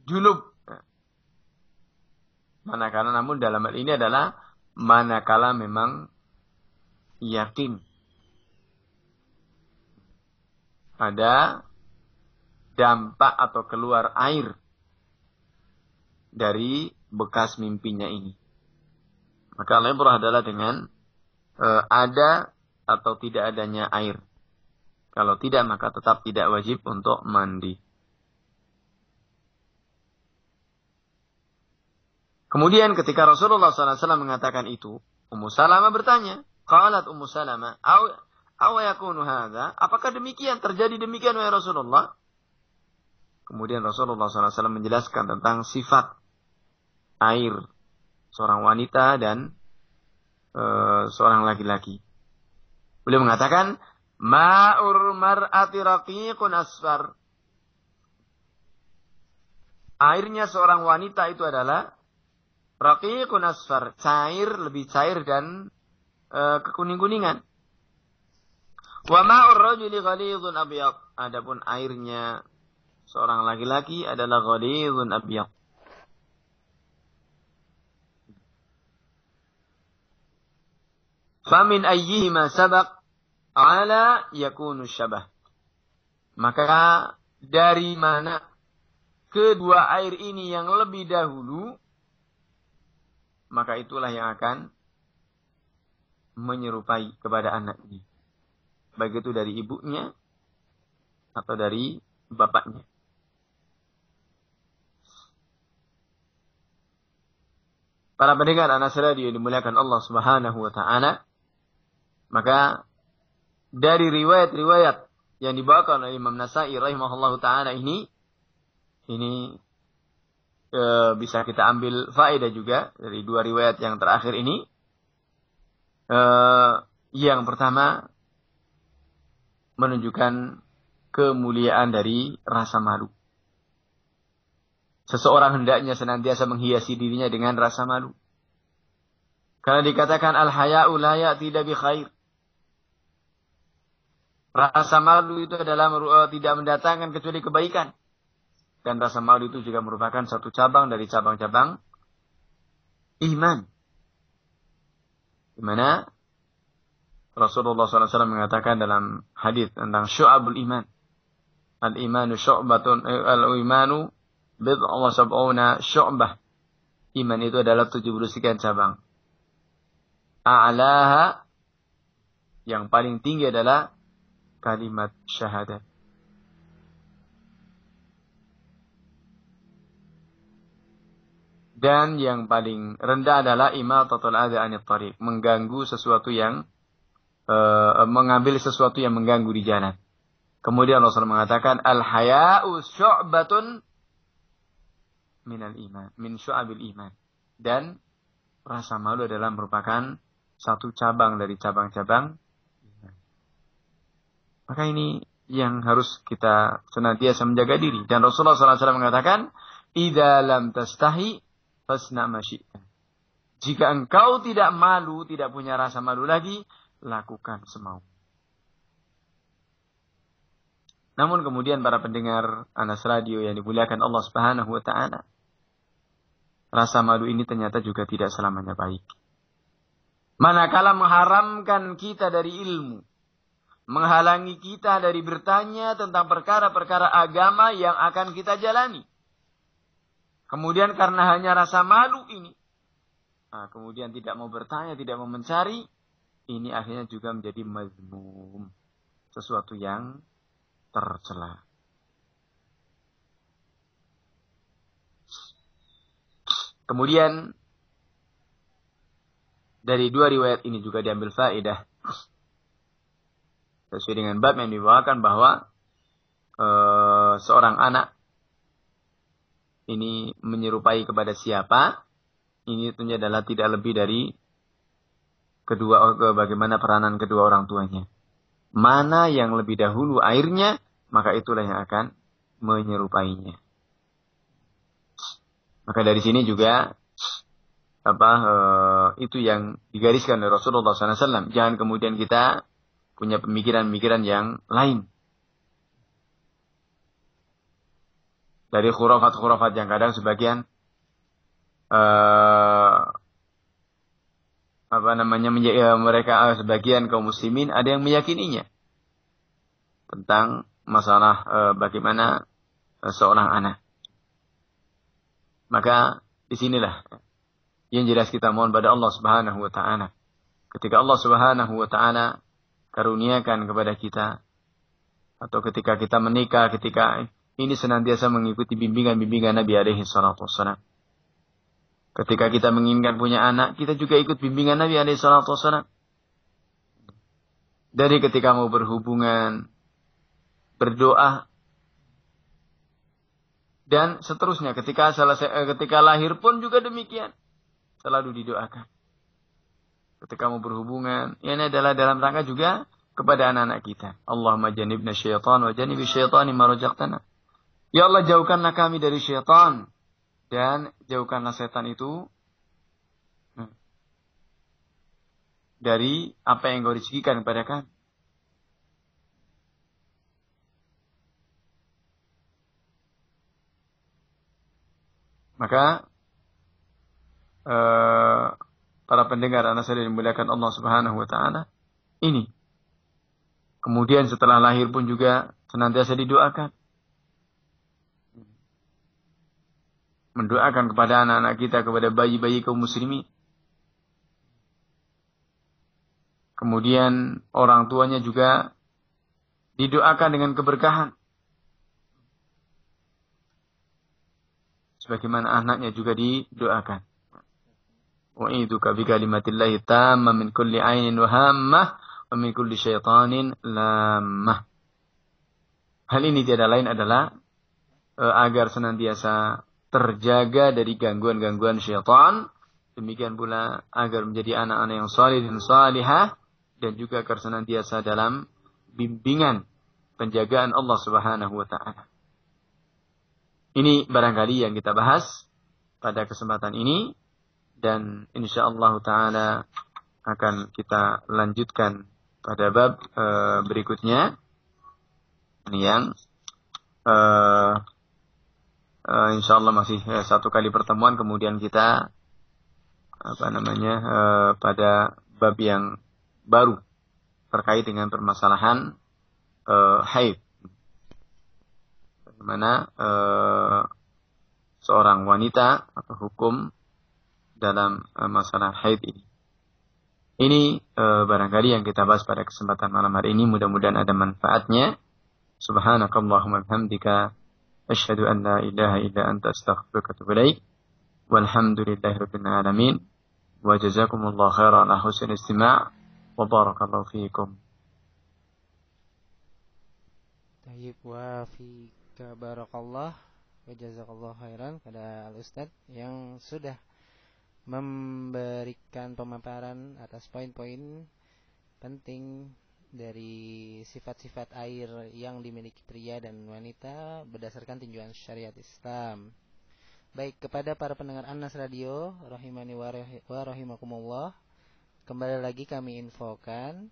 junub. Manakala, namun dalam hal ini adalah manakala memang yakin ada dampak atau keluar air dari bekas mimpinya ini. Maka al-ibrah adalah dengan ada atau tidak adanya air. Kalau tidak, maka tetap tidak wajib untuk mandi. Kemudian ketika Rasulullah SAW mengatakan itu, Ummu Salamah bertanya, qalat Ummu Salamah, aw yakunu hadza, apakah demikian, terjadi demikian wahai Rasulullah? Kemudian Rasulullah SAW menjelaskan tentang sifat air seorang wanita dan seorang laki-laki. Beliau mengatakan, ma'ur mar'ati raqiqun asfar. Airnya seorang wanita itu adalah raqiqun asfar, cair, lebih cair dan kekuning-kuningan. Wa ma'ur rajuli ghalidun abyad. Adapun airnya seorang laki-laki adalah ghalidun abyad. Famin ayyihima sabaq ala yakunu syabah. Maka dari mana kedua air ini yang lebih dahulu, maka itulah yang akan menyerupai kepada anak ini. Baik itu dari ibunya atau dari bapaknya. Para pendengar Anas Radio yang dimuliakan Allah Subhanahu wa taala, maka dari riwayat-riwayat yang dibawakan oleh Imam Nasa'i rahimahullahu taala ini bisa kita ambil faedah juga dari dua riwayat yang terakhir ini. Yang pertama menunjukkan kemuliaan dari rasa malu. Seseorang hendaknya senantiasa menghiasi dirinya dengan rasa malu. Karena dikatakan al-haya'u la ya'ti bi khair. Rasa malu itu adalah tidak mendatangkan kecuali kebaikan. Dan rasa malu itu juga merupakan satu cabang dari cabang-cabang iman. Di mana Rasulullah SAW mengatakan dalam hadis tentang syu'abul iman. Al-imanu syu'batun al-imanu bid'ah wa sab'una syu'bah. Iman itu adalah 70 sekian cabang. A'laha, yang paling tinggi adalah kalimat syahadat. Dan yang paling rendah adalah imatatul adza 'anit thariq, mengganggu sesuatu yang mengambil sesuatu yang mengganggu di jalan. Kemudian Rasul mengatakan al-haya'u syu'batun minal iman, min syu'abil iman. Dan rasa malu adalah merupakan satu cabang dari cabang-cabang iman. Maka ini yang harus kita senantiasa menjaga diri. Dan Rasulullah SAW mengatakan, idza lam tastahi fasna ma syi'ta. Jika engkau tidak malu, tidak punya rasa malu lagi, lakukan semau. Namun kemudian para pendengar Anas Radio yang dimuliakan Allah Subhanahu wa taala, rasa malu ini ternyata juga tidak selamanya baik. Manakala mengharamkan kita dari ilmu, menghalangi kita dari bertanya tentang perkara-perkara agama yang akan kita jalani. Kemudian karena hanya rasa malu ini, kemudian tidak mau bertanya, tidak mau mencari, ini akhirnya juga menjadi mazmum, sesuatu yang tercela. Kemudian dari dua riwayat ini juga diambil faedah sesuai dengan bab yang dibawakan bahwa seorang anak ini menyerupai kepada siapa, ini tentunya adalah tidak lebih dari bagaimana peranan kedua orang tuanya. Mana yang lebih dahulu airnya, maka itulah yang akan menyerupainya. Maka dari sini juga itu yang digariskan oleh Rasulullah SAW. Jangan kemudian kita punya pemikiran-pemikiran yang lain. Dari khurafat-khurafat yang kadang sebagian mereka sebagian kaum muslimin ada yang meyakininya tentang masalah bagaimana seorang anak. Maka disinilah yang jelas kita mohon pada Allah Subhanahu wa taala. Ketika Allah Subhanahu wa taala karuniakan kepada kita, atau ketika kita menikah, ketika ini senantiasa mengikuti bimbingan-bimbingan Nabi alaihi salatu wassalam. Ketika kita menginginkan punya anak, kita juga ikut bimbingan Nabi alaihi salatu wassalam. Dari ketika mau berhubungan, berdoa, dan seterusnya. Ketika lahir pun juga demikian. Selalu didoakan. Ketika mau berhubungan, ini adalah dalam rangka juga kepada anak-anak kita. Allahumma janibna syaitan wa janibi syaitani ma razaqtana. Ya Allah, jauhkanlah kami dari syaitan. Dan jauhkanlah setan itu dari apa yang kau rezekikan kepada kami. Maka para pendengar anak saya dimuliakan Allah Subhanahu wa taala, ini kemudian setelah lahir pun juga senantiasa didoakan. Mendoakan kepada anak-anak kita, kepada bayi-bayi kaum muslimin. Kemudian orang tuanya juga didoakan dengan keberkahan. Sebagaimana anaknya juga didoakan. Wa'iduka bikalimatillahi tamma min kulli ainin wahammah wa min kulli syaitanin lammah. Hal ini tiada lain adalah agar senantiasa terjaga dari gangguan-gangguan syaitan. Demikian pula agar menjadi anak-anak yang salih dan salihah. Dan juga agar senantiasa dalam bimbingan penjagaan Allah Subhanahu wa ta'ala. Ini barangkali yang kita bahas pada kesempatan ini. Dan insyaallah ta'ala akan kita lanjutkan pada bab berikutnya. Ini yang insyaallah masih satu kali pertemuan. Kemudian kita pada bab yang baru terkait dengan permasalahan haid. Bagaimana seorang wanita atau hukum dalam masalah haid ini. Ini barangkali yang kita bahas pada kesempatan malam hari ini. Mudah-mudahan ada manfaatnya. Subhanakallahumma bihamdika asyhadu an la ilaha illa anta astaghfiruka wa atubu ilaik. Walhamdulillahirabbil alamin. Wa jazakumullahu khairan ala husnil istima'. Wa barakallahu fiikum. Tayyib wa fika barakallah wa jazakallahu khairan pada Al-Ustaz yang sudah memberikan pemaparan atas poin-poin penting dari sifat-sifat air yang dimiliki pria dan wanita berdasarkan tinjauan syariat Islam. Baik, kepada para pendengar Anas Radio rahimani wa rahimakumullah, kembali lagi kami infokan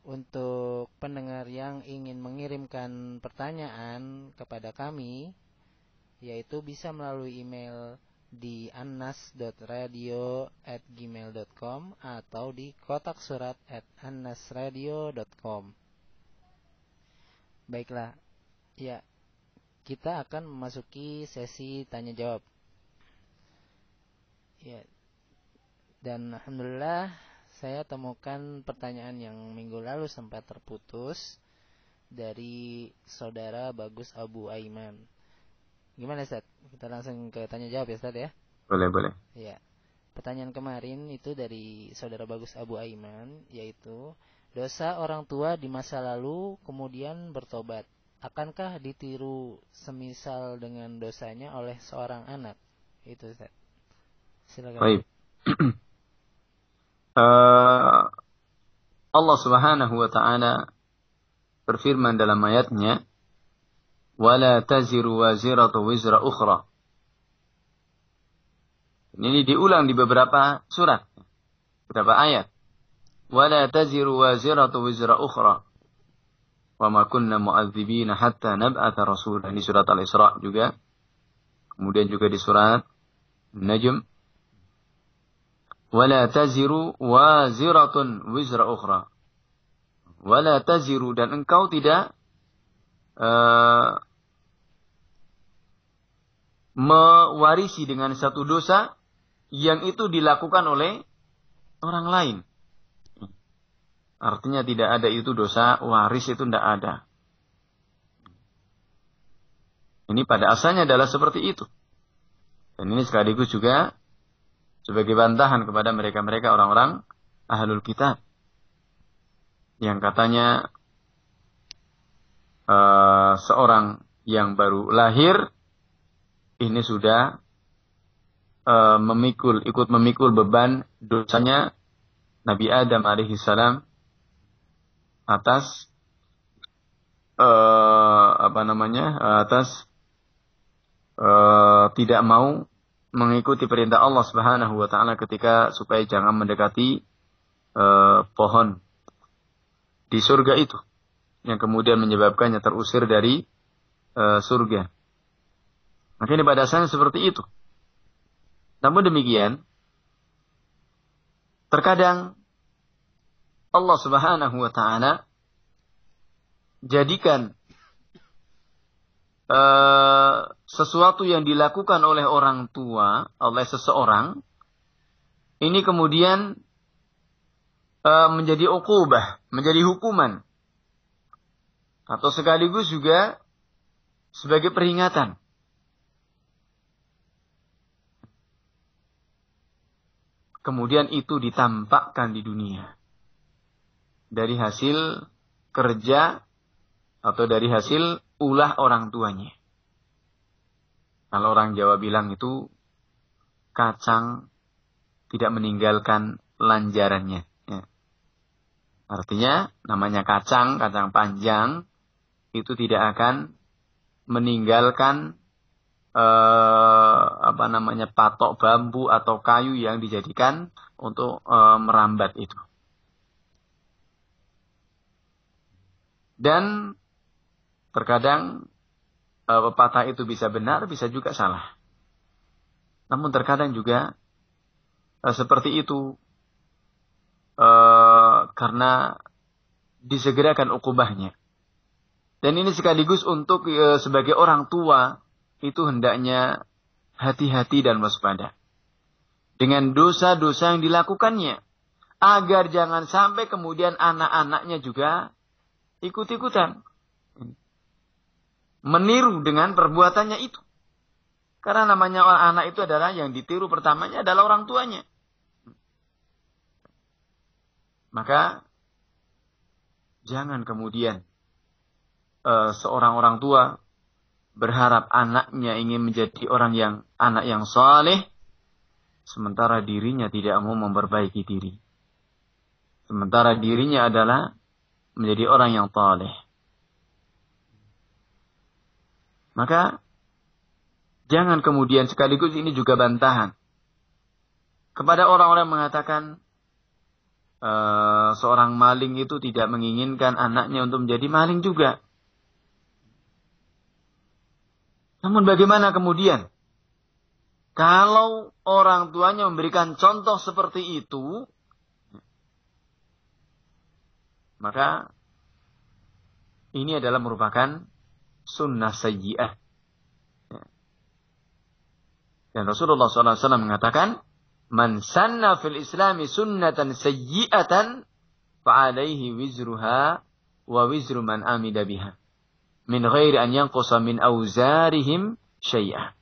untuk pendengar yang ingin mengirimkan pertanyaan kepada kami, yaitu bisa melalui email di annas.radio@gmail.com atau di kotak surat @annasradio.com. Baiklah, ya, kita akan memasuki sesi tanya jawab. Ya, dan alhamdulillah saya temukan pertanyaan yang minggu lalu sempat terputus dari saudara Bagus Abu Aiman. Gimana Ustaz? Kita langsung ke tanya jawab ya Ustaz ya? Boleh. Ya. Pertanyaan kemarin itu dari saudara Bagus Abu Aiman, yaitu dosa orang tua di masa lalu kemudian bertobat. Akankah ditiru semisal dengan dosanya oleh seorang anak? Itu Ustaz. Silakan. Baik. Allah Subhanahu wa ta'ala berfirman dalam ayatnya, wala taziru waziratu wizra ukhra. Ini diulang di beberapa surat, beberapa ayat. Wala taziru waziratu wizra ukhra. Wa ma kunna mu'adzibina hatta nab'atha rasulan. Ini surat Al-Isra juga. Kemudian juga di surat Najm. Wala taziru waziratun wizra ukhra. Wala taziru, dan engkau tidak mewarisi dengan satu dosa yang itu dilakukan oleh orang lain. Artinya tidak ada itu dosa waris, itu tidak ada. Ini pada asalnya adalah seperti itu. Dan ini sekaligus juga sebagai bantahan kepada mereka-mereka orang-orang ahlul kitab yang katanya seorang yang baru lahir ini sudah ikut memikul beban dosanya Nabi Adam alaihissalam atas tidak mau mengikuti perintah Allah Subhanahu wa ta'ala ketika supaya jangan mendekati pohon di surga itu, yang kemudian menyebabkannya terusir dari surga. Maka ini pada dasarnya seperti itu. Namun demikian, terkadang Allah Subhanahu wa ta'ala jadikan sesuatu yang dilakukan oleh orang tua, oleh seseorang, ini kemudian menjadi uqubah, menjadi hukuman, atau sekaligus juga sebagai peringatan. Kemudian itu ditampakkan di dunia dari hasil kerja atau dari hasil ulah orang tuanya. Kalau orang Jawa bilang itu kacang tidak meninggalkan lanjarannya. Ya. Artinya namanya kacang panjang itu tidak akan meninggalkan patok bambu atau kayu yang dijadikan untuk merambat itu. Dan terkadang pepatah itu bisa benar, bisa juga salah. Namun terkadang juga seperti itu karena disegerakan ukubahnya. Dan ini sekaligus untuk sebagai orang tua itu hendaknya hati-hati dan waspada dengan dosa-dosa yang dilakukannya, agar jangan sampai kemudian anak-anaknya juga ikut-ikutan meniru dengan perbuatannya itu. Karena namanya orang anak itu adalah yang ditiru pertamanya adalah orang tuanya. Maka jangan kemudian seorang orang tua berharap anaknya ingin menjadi anak yang saleh, sementara dirinya tidak mau memperbaiki diri. Sementara dirinya adalah menjadi orang yang saleh. Maka jangan kemudian, sekaligus ini juga bantahan kepada orang-orang yang mengatakan seorang maling itu tidak menginginkan anaknya untuk menjadi maling juga. Namun bagaimana kemudian kalau orang tuanya memberikan contoh seperti itu, maka ini adalah merupakan sunnah sayyi'ah. Dan Rasulullah SAW mengatakan, man sanna fil islami sunnatan sayyi'atan fa'alaihi wizruha wa wizru man amida biha min ghairi an yanqusa min auzarihim syai'ah.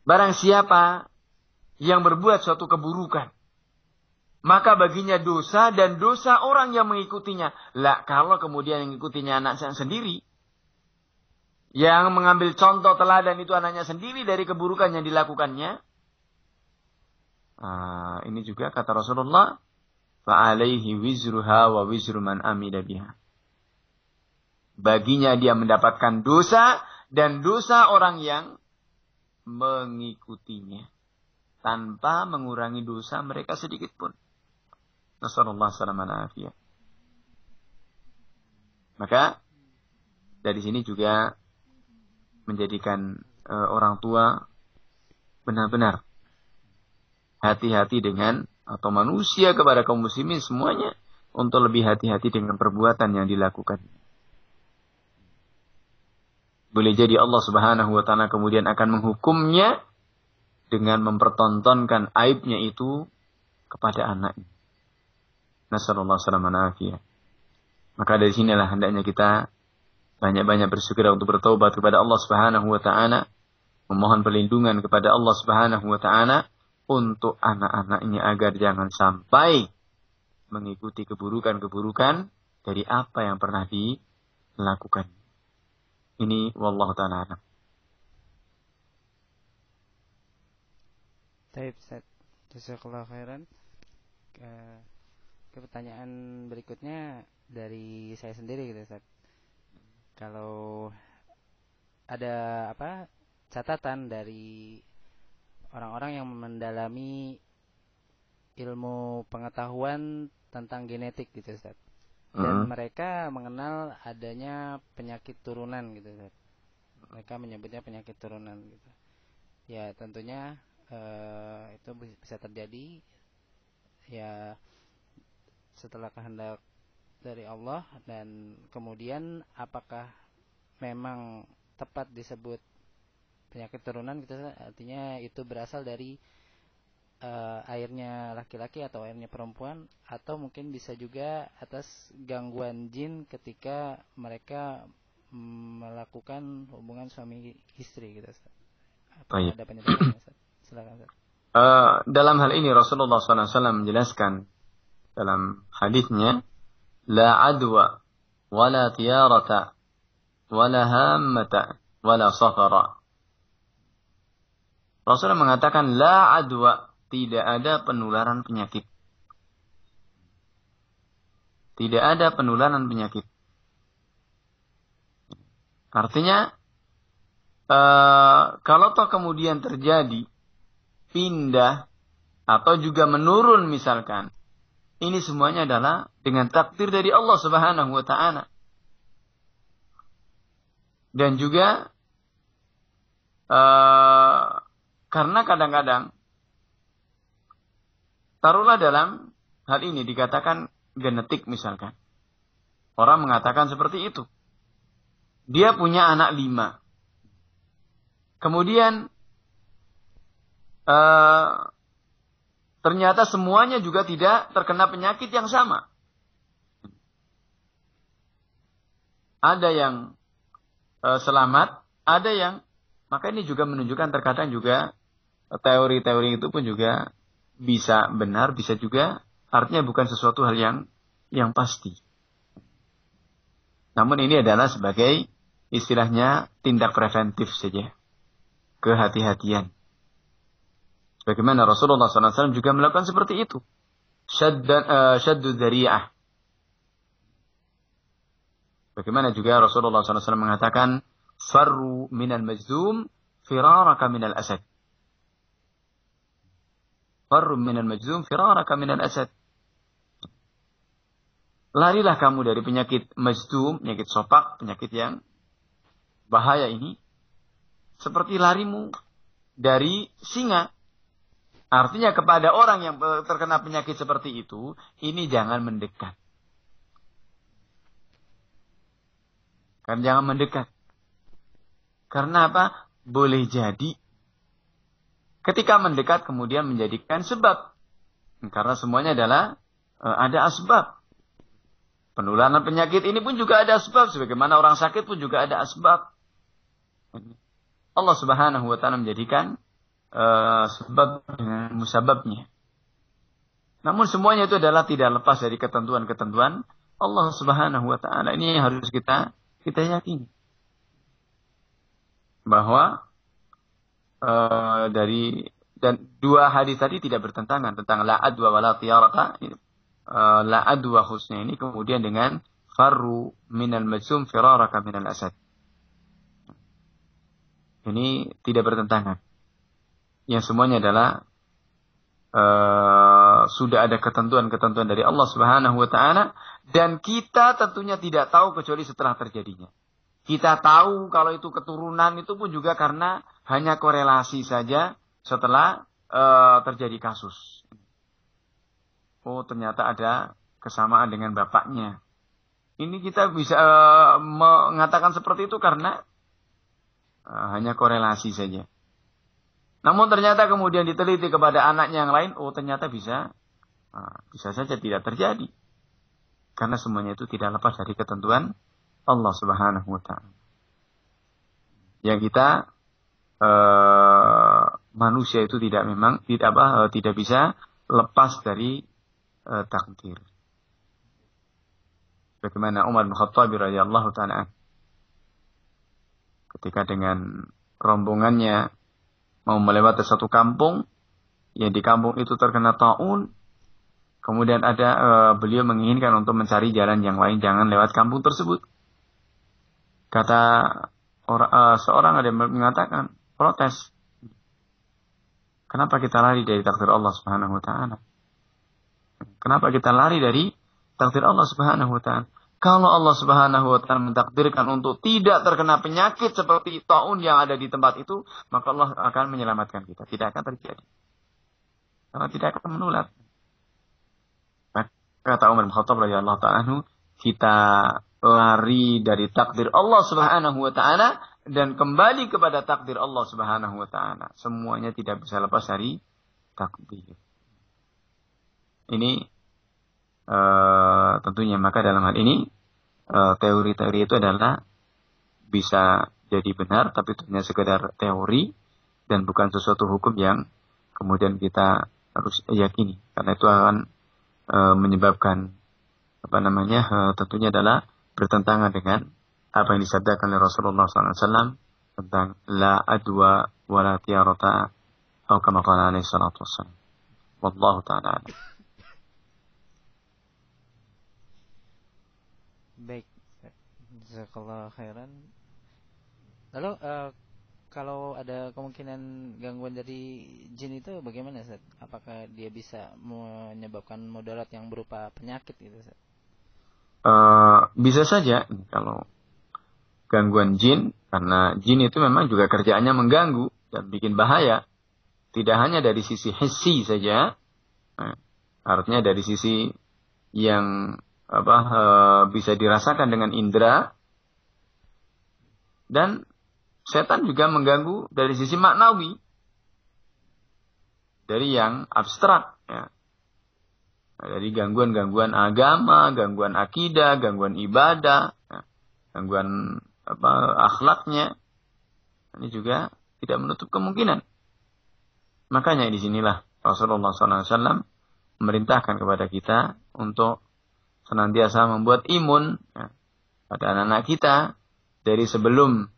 Barang siapa yang berbuat suatu keburukan, maka baginya dosa dan dosa orang yang mengikutinya. Lah, kalau kemudian yang mengikutinya anak sendiri, yang mengambil contoh teladan itu anaknya sendiri dari keburukan yang dilakukannya, ini juga kata Rasulullah, fa'alaihi wizruha wa wizru man amida biha. Baginya dia mendapatkan dosa dan dosa orang yang mengikutinya, tanpa mengurangi dosa mereka sedikit pun. Nasallallahu alaihi wasallam. Maka dari sini juga menjadikan orang tua benar-benar hati-hati dengan, atau manusia kepada kaum muslimin semuanya, untuk lebih hati-hati dengan perbuatan yang dilakukan. Boleh jadi Allah Subhanahu wa ta'ala kemudian akan menghukumnya dengan mempertontonkan aibnya itu kepada anaknya. Nasallallahu alaihi wasallam. Maka dari sinilah hendaknya kita banyak-banyak bersegera untuk bertaubat kepada Allah Subhanahu wa ta'ala, memohon perlindungan kepada Allah Subhanahu wa ta'ala untuk anak-anaknya agar jangan sampai mengikuti keburukan-keburukan dari apa yang pernah dilakukan. Ini wallahu ta'ala a'lam. Baik, Ustaz. Jazakallahu khairan. Ke pertanyaan berikutnya dari saya sendiri gitu, Ustaz. Kalau ada catatan dari orang-orang yang mendalami ilmu pengetahuan tentang genetik gitu, Ustaz. Dan mereka mengenal adanya penyakit turunan gitu, Ustaz. Mereka menyebutnya penyakit turunan gitu. Ya, tentunya itu bisa terjadi ya setelah kehendak dari Allah, dan kemudian apakah memang tepat disebut penyakit turunan, kita artinya itu berasal dari airnya laki-laki atau airnya perempuan, atau mungkin bisa juga atas gangguan jin ketika mereka melakukan hubungan suami istri gitu. Apa ada penjelasannya? Silakan Ustaz. Dalam hal ini Rasulullah SAW menjelaskan dalam hadisnya, la adwa wala tiyarata wala hammata wala safara. Rasulullah mengatakan la adwa, tidak ada penularan penyakit. Tidak ada penularan penyakit. Artinya kalau toh kemudian terjadi pindah atau juga menurun misalkan, ini semuanya adalah dengan takdir dari Allah Subhanahu wa taala. Dan juga karena kadang-kadang taruhlah dalam hal ini dikatakan genetik misalkan. Orang mengatakan seperti itu. Dia punya anak 5. Kemudian ternyata semuanya juga tidak terkena penyakit yang sama. Ada yang selamat, ada yang, maka ini juga menunjukkan terkadang juga teori-teori itu pun juga bisa benar, bisa juga artinya bukan sesuatu hal yang pasti. Namun ini adalah sebagai istilahnya tindak preventif saja, kehati-hatian. Bagaimana Rasulullah SAW juga melakukan seperti itu. Syaddu dzari'ah. Bagaimana juga Rasulullah SAW mengatakan, farru minal majzum firaraka minal asad. Farru minal majzum firaraka minal asad. Larilah kamu dari penyakit majzum, penyakit sopak, penyakit yang bahaya ini, seperti larimu dari singa. Artinya kepada orang yang terkena penyakit seperti itu, ini jangan mendekat. Kan jangan mendekat. Karena apa? Boleh jadi ketika mendekat kemudian menjadikan sebab. Karena semuanya adalah ada asbab. Penularan penyakit ini pun juga ada asbab. Sebagaimana orang sakit pun juga ada asbab. Allah Subhanahu wa taala menjadikan sebab dengan musababnya. Namun semuanya itu adalah tidak lepas dari ketentuan-ketentuan Allah Subhanahu wa taala. Ini yang harus kita yakini. Bahwa dan dua hadis tadi tidak bertentangan tentang la adwa wala tiyarata. La adwa khususnya ini kemudian dengan farru minal majzum firaraka minal asad. Ini tidak bertentangan. Yang semuanya adalah sudah ada ketentuan-ketentuan dari Allah Subhanahu wa taala, dan kita tentunya tidak tahu kecuali setelah terjadinya. Kita tahu kalau itu keturunan itu pun juga karena hanya korelasi saja setelah terjadi kasus. Oh, ternyata ada kesamaan dengan bapaknya. Ini kita bisa mengatakan seperti itu karena hanya korelasi saja. Namun ternyata kemudian diteliti kepada anaknya yang lain, oh ternyata bisa saja tidak terjadi. Karena semuanya itu tidak lepas dari ketentuan Allah Subhanahu wa taala. Yang kita manusia itu tidak bisa lepas dari takdir. Bagaimana Umar bin Khattab radhiyallahu taala ketika dengan rombongannya mau melewati satu kampung, yang di kampung itu terkena taun, kemudian beliau menginginkan untuk mencari jalan yang lain, jangan lewat kampung tersebut. Kata seorang ada yang mengatakan, protes. Kenapa kita lari dari takdir Allah Subhanahu wa taala? Kenapa kita lari dari takdir Allah Subhanahu wa taala? Kalau Allah Subhanahu wa taala mentakdirkan untuk tidak terkena penyakit seperti taun yang ada di tempat itu, maka Allah akan menyelamatkan kita. Tidak akan terjadi. Karena tidak akan menular. Kata Umar bin Khattab radhiyallahu ta'ala anhu, kita lari dari takdir Allah Subhanahu wa taala dan kembali kepada takdir Allah Subhanahu wa taala. Semuanya tidak bisa lepas dari takdir. Ini tentunya maka dalam hal ini teori-teori itu adalah bisa jadi benar, tapi itu hanya sekedar teori dan bukan sesuatu hukum yang kemudian kita harus yakini, karena itu akan menyebabkan tentunya adalah bertentangan dengan apa yang disabdakan oleh Rasulullah SAW tentang la adwa wa la tiarata atau kama qala alaihi salatu wassalam. Wallahu ta'ala. Baik, jazakallah khairan. Lalu kalau ada kemungkinan gangguan dari jin itu bagaimana, Ustaz? Apakah dia bisa menyebabkan mudarat yang berupa penyakit gitu, Ustaz? Bisa saja kalau gangguan jin, karena jin itu memang juga kerjaannya mengganggu dan bikin bahaya. Tidak hanya dari sisi hissi saja, artinya dari sisi yang bisa dirasakan dengan indera, dan setan juga mengganggu dari sisi maknawi, dari yang abstrak, ya. Dari gangguan-gangguan agama, gangguan akidah, gangguan ibadah, ya. Gangguan akhlaknya, ini juga tidak menutup kemungkinan. Makanya di sinilah Rasulullah SAW memerintahkan kepada kita untuk senantiasa membuat imun, ya, pada anak-anak kita dari sebelum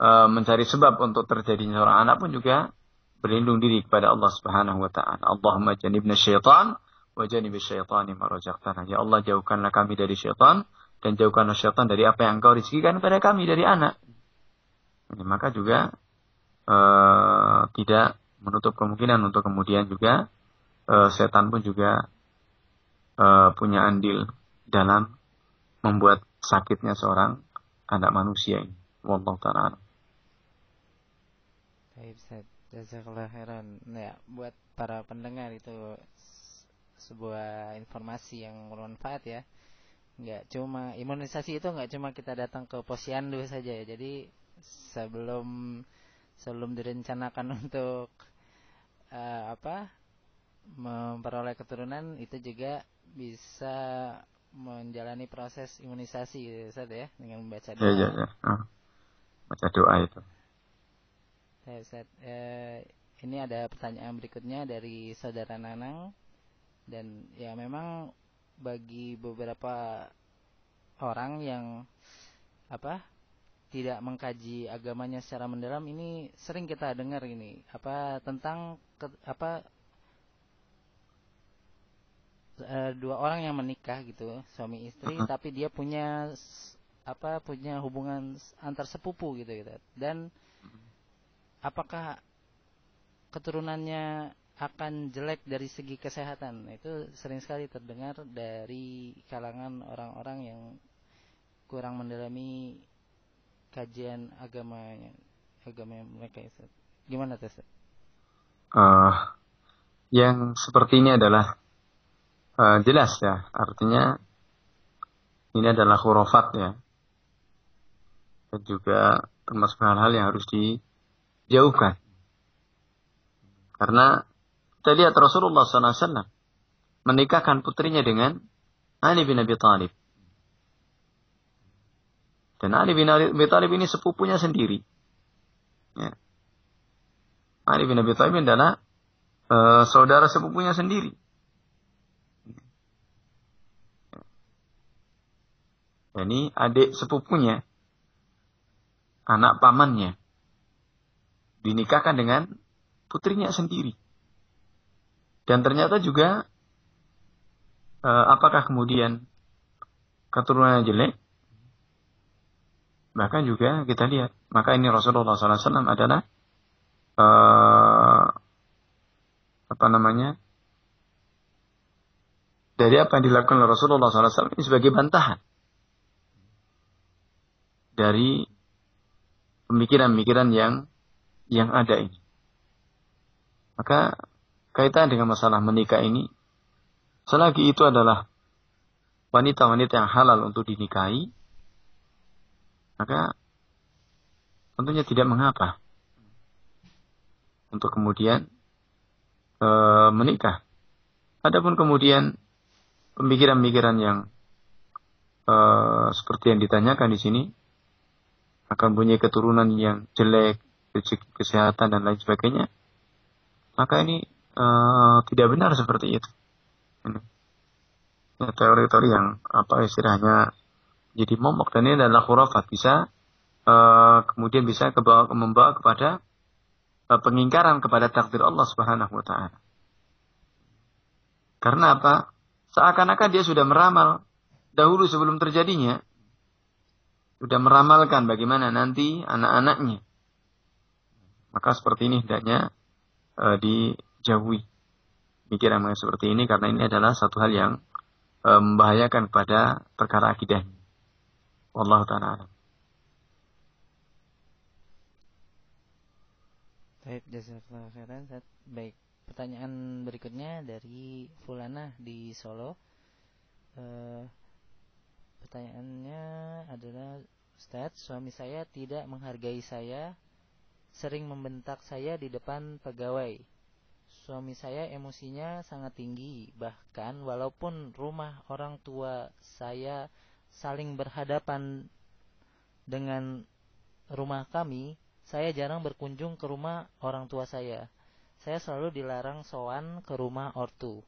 mencari sebab untuk terjadinya seorang anak pun juga berlindung diri kepada Allah Subhanahu wa taala. Allahumma jannibna syaitan wa jannibish syaitani ma razaqtana. Ya Allah, jauhkanlah kami dari syaitan dan jauhkanlah syaitan dari apa yang Engkau rezekikan kepada kami dari anak. Ini maka juga tidak menutup kemungkinan untuk kemudian juga setan pun juga punya andil dalam membuat sakitnya seorang anak manusia ini. Wallahu ta'ala. Baik, Ustaz. Jazakallah khairan. Ya, buat para pendengar itu sebuah informasi yang bermanfaat ya. Nggak cuma imunisasi itu nggak cuma kita datang ke posyandu saja ya. Jadi sebelum direncanakan untuk memperoleh keturunan, itu juga bisa menjalani proses imunisasi gitu, Ustaz ya, dengan membaca doa. Ya. Baca doa itu. Ustaz, ini ada pertanyaan berikutnya dari saudara Nanang, dan ya memang bagi beberapa orang yang tidak mengkaji agamanya secara mendalam, ini sering kita dengar ini tentang dua orang yang menikah gitu, suami istri, tapi dia punya hubungan antar sepupu gitu. Dan apakah keturunannya akan jelek dari segi kesehatan? Itu sering sekali terdengar dari kalangan orang-orang yang kurang mendalami kajian agama mereka itu. Gimana tuh, Ustaz? Yang seperti ini adalah jelas ya, artinya ini adalah khurafat ya, dan juga termasuk hal-hal yang harus dijauhkan. Karena kita lihat Rasulullah SAW menikahkan putrinya dengan Ali bin Abi Thalib. Dan Ali bin Abi Thalib ini sepupunya sendiri. Ya. Ali bin Abi Thalib adalah saudara sepupunya sendiri. Ini adik sepupunya, anak pamannya, dinikahkan dengan putrinya sendiri. Dan ternyata juga apakah kemudian keturunannya jelek? Bahkan juga kita lihat, maka ini Rasulullah SAW adalah dari apa yang dilakukan oleh Rasulullah SAW ini sebagai bantahan dari pemikiran-pemikiran yang ada ini. Maka kaitan dengan masalah menikah ini, selagi itu adalah wanita-wanita yang halal untuk dinikahi, maka tentunya tidak mengapa untuk kemudian menikah. Adapun kemudian pemikiran-pemikiran yang seperti yang ditanyakan di sini, akan punya keturunan yang jelek, rezeki kesehatan dan lain sebagainya, maka ini tidak benar seperti itu. Ini teori-teori yang istilahnya jadi momok, dan ini adalah khurafat, bisa kemudian bisa membawa kepada pengingkaran kepada takdir Allah Subhanahu wa taala. Karena apa? Seakan-akan dia sudah meramal dahulu sebelum terjadinya, sudah meramalkan bagaimana nanti anak-anaknya. Maka seperti ini hendaknya dijauhi pikiran seperti ini, karena ini adalah satu hal yang membahayakan pada perkara akidahnya. Wallahu ta'ala a'lam. Baik, jazakallahu khairan. Baik, pertanyaan berikutnya dari Fulana di Solo. Pertanyaannya adalah, Ustaz, suami saya tidak menghargai saya, sering membentak saya di depan pegawai. Suami saya emosinya sangat tinggi, bahkan walaupun rumah orang tua saya saling berhadapan dengan rumah kami, saya jarang berkunjung ke rumah orang tua saya. Saya selalu dilarang sowan ke rumah ortu.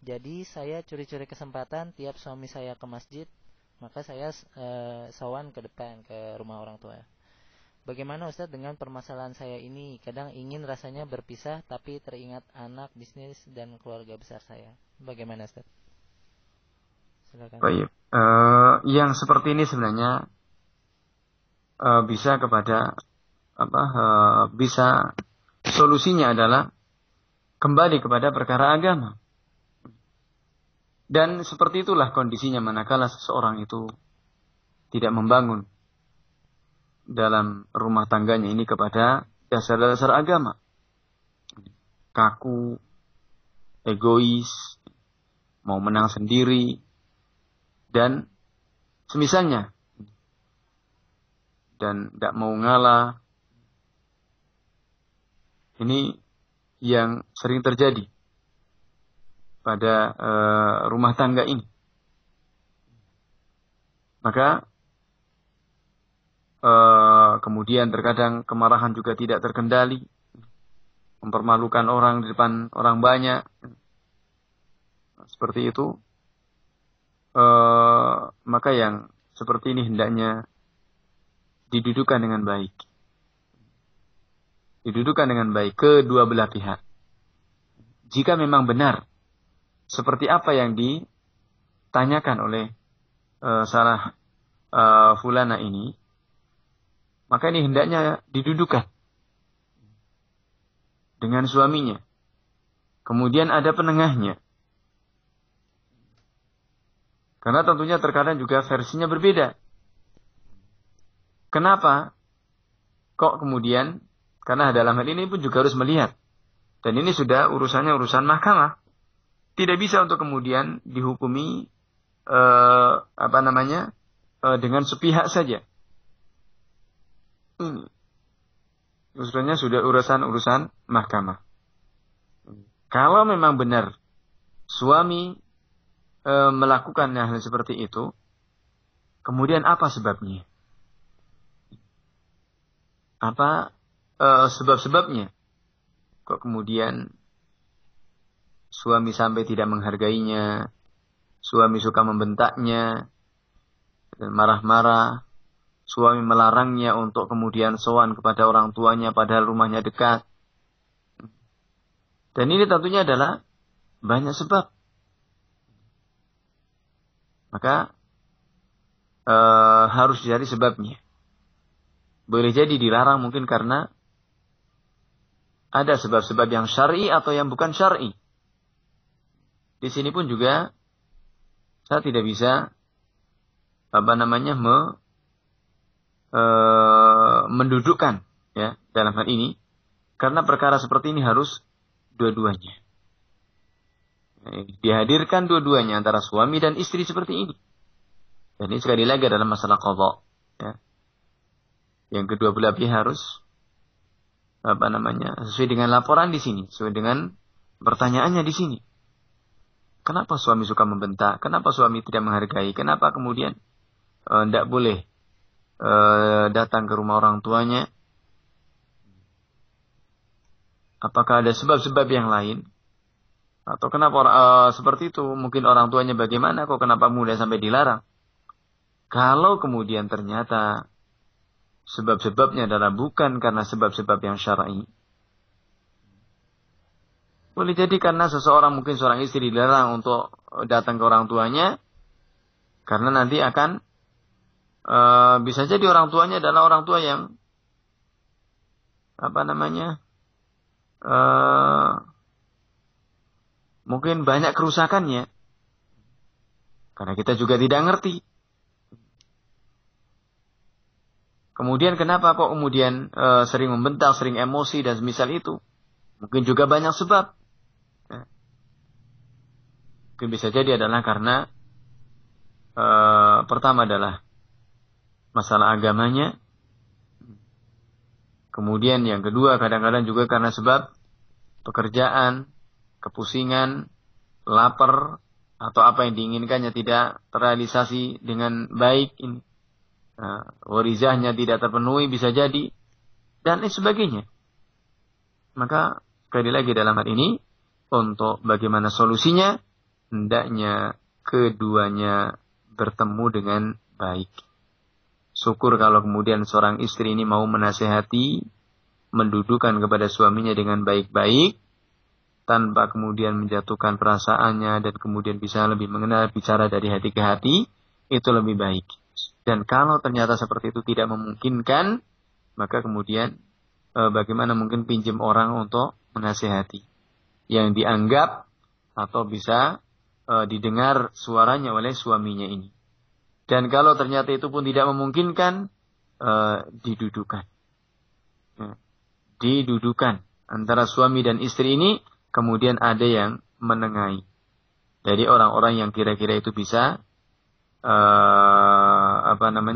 Jadi saya curi-curi kesempatan tiap suami saya ke masjid, maka saya sowan ke depan ke rumah orang tua. Bagaimana Ustaz dengan permasalahan saya ini? Kadang ingin rasanya berpisah, tapi teringat anak, bisnis, dan keluarga besar saya. Bagaimana Ustaz? Silakan. Baik. Yang seperti ini sebenarnya bisa kepada bisa solusinya adalah kembali kepada perkara agama. Dan seperti itulah kondisinya manakala seseorang itu tidak membangun dalam rumah tangganya ini kepada dasar-dasar agama. Kaku, egois, mau menang sendiri, dan semisalnya. Dan tidak mau ngalah. Ini yang sering terjadi pada rumah tangga ini. Maka kemudian terkadang kemarahan juga tidak terkendali, mempermalukan orang di depan orang banyak. Seperti itu, maka yang seperti ini hendaknya didudukan dengan baik. Didudukan dengan baik kedua belah pihak. Jika memang benar seperti apa yang ditanyakan oleh salah fulana ini, maka ini hendaknya didudukan dengan suaminya. Kemudian ada penengahnya. Karena tentunya terkadang juga versinya berbeda. Kenapa? Kok kemudian? Karena dalam hal ini pun juga harus melihat. Dan ini sudah urusannya urusan mahkamah. Tidak bisa untuk kemudian dihukumi dengan sepihak saja. Ini urusannya sudah urusan mahkamah. Kalau memang benar suami melakukan hal seperti itu, kemudian apa sebabnya? Apa sebab-sebabnya? Kok kemudian suami sampai tidak menghargainya, suami suka membentaknya dan marah-marah, suami melarangnya untuk kemudian sowan kepada orang tuanya padahal rumahnya dekat. Dan ini tentunya adalah banyak sebab. Maka harus dicari sebabnya. Boleh jadi dilarang mungkin karena ada sebab-sebab yang syar'i atau yang bukan syar'i. Di sini pun juga saya tidak bisa mendudukkan ya dalam hal ini, karena perkara seperti ini harus dua-duanya dihadirkan, dua-duanya antara suami dan istri seperti ini. Dan ini sekali lagi adalah masalah qadha ya. Yang kedua belah pihak harus sesuai dengan laporan di sini, sesuai dengan pertanyaannya di sini. Kenapa suami suka membentak? Kenapa suami tidak menghargai? Kenapa kemudian tidak boleh datang ke rumah orang tuanya? Apakah ada sebab-sebab yang lain? Atau kenapa seperti itu? Mungkin orang tuanya bagaimana? Kok kenapa mudah sampai dilarang? Kalau kemudian ternyata sebab-sebabnya adalah bukan karena sebab-sebab yang syar'i. Boleh jadi karena seseorang, mungkin seorang istri dilarang untuk datang ke orang tuanya. Karena nanti akan, bisa jadi orang tuanya adalah orang tua yang, mungkin banyak kerusakannya. Karena kita juga tidak ngerti. Kemudian kenapa kok kemudian sering membentak, sering emosi dan semisal itu? Mungkin juga banyak sebab. Ya. Mungkin bisa jadi adalah karena pertama adalah masalah agamanya. Kemudian yang kedua kadang-kadang juga karena sebab pekerjaan, kepusingan, lapar, atau apa yang diinginkannya tidak terrealisasi dengan baik. Warizahnya tidak terpenuhi bisa jadi, dan lain sebagainya. Maka sekali lagi dalam hal ini, untuk bagaimana solusinya, hendaknya keduanya bertemu dengan baik. Syukur kalau kemudian seorang istri ini mau menasihati, mendudukan kepada suaminya dengan baik-baik, tanpa kemudian menjatuhkan perasaannya, dan kemudian bisa lebih mengenal bicara dari hati ke hati, itu lebih baik. Dan kalau ternyata seperti itu tidak memungkinkan, maka kemudian bagaimana mungkin pinjam orang untuk menasihati yang dianggap atau bisa didengar suaranya oleh suaminya ini. Dan kalau ternyata itu pun tidak memungkinkan, didudukan. Ya. Didudukan antara suami dan istri ini, kemudian ada yang menengahi. Dari orang-orang yang kira-kira itu bisa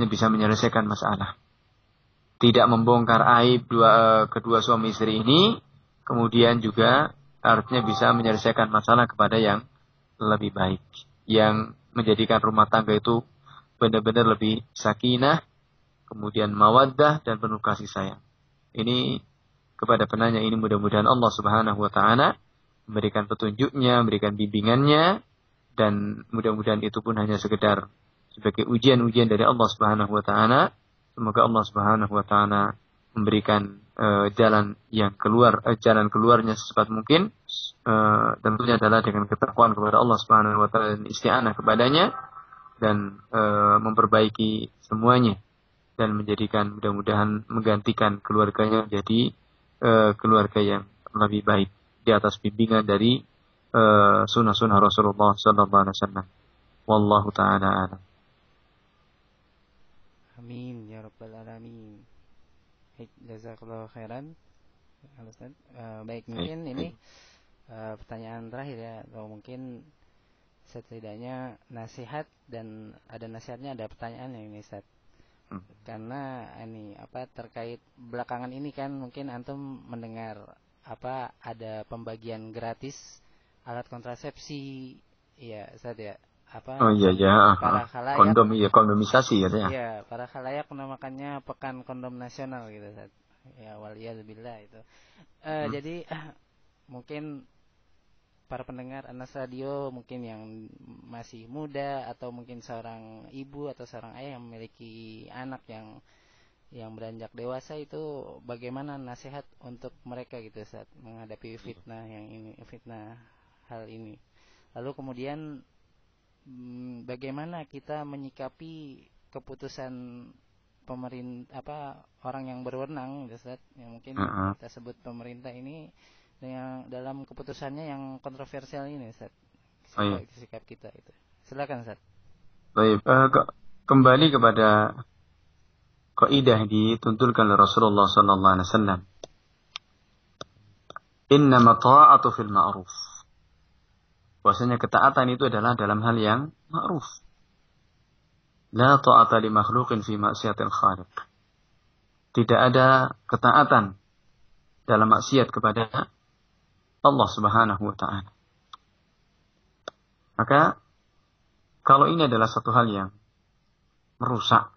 bisa menyelesaikan masalah. Tidak membongkar aib kedua suami istri ini, kemudian juga artinya bisa menyelesaikan masalah kepada yang lebih baik, yang menjadikan rumah tangga itu benar-benar lebih sakinah, kemudian mawaddah dan penuh kasih sayang. Ini kepada penanya ini mudah-mudahan Allah Subhanahu wa taala memberikan petunjuknya, memberikan bimbingannya, dan mudah-mudahan itu pun hanya sekedar sebagai ujian-ujian dari Allah Subhanahu wa taala. Semoga Allah Subhanahu wa taala memberikan jalan keluarnya secepat mungkin. Tentunya adalah dengan ketakwaan kepada Allah Subhanahu wa taala dan isti'anah kepadanya, dan memperbaiki semuanya, dan menjadikan, mudah-mudahan menggantikan keluarganya menjadi keluarga yang lebih baik di atas bimbingan dari sunnah-sunnah Rasulullah sallallahu alaihi wasallam. Wallahu taala a'lam. Amin ya rabbal alamin. Baik, jazakallahu khairan. Baik, mungkin ini pertanyaan terakhir ya, atau mungkin setidaknya nasihat, dan ada nasihatnya, ada pertanyaan yang ini Ustaz. Karena ini terkait belakangan ini kan mungkin antum mendengar ada pembagian gratis alat kontrasepsi, ya Ustaz ya. Para khalayak, kondomisasi ya. Iya, para khalayak menamakannya Pekan Kondom Nasional gitu Ustaz. Ya, waliyadzubillah itu. Jadi mungkin para pendengar Anas Radio mungkin yang masih muda, atau mungkin seorang ibu atau seorang ayah yang memiliki anak yang beranjak dewasa, itu bagaimana nasihat untuk mereka gitu Ustaz menghadapi fitnah hal ini. Lalu kemudian bagaimana kita menyikapi keputusan pemerintah, orang yang berwenang Ustaz, yang mungkin kita sebut pemerintah ini, yang dalam keputusannya yang kontroversial ini Ustaz. Sikap kita itu. Silakan Ustaz. Baik, kembali kepada kaidah dituntunkan oleh Rasulullah sallallahu alaihi wasallam. Innama ta'atu fil ma'ruf. Bahwasanya ketaatan itu adalah dalam hal yang ma'ruf. La ta'ata li makhluqin fi ma'siyatil khaliq. tidak ada ketaatan dalam maksiat kepada Allah Subhanahu wa taala. Maka kalau ini adalah satu hal yang merusak,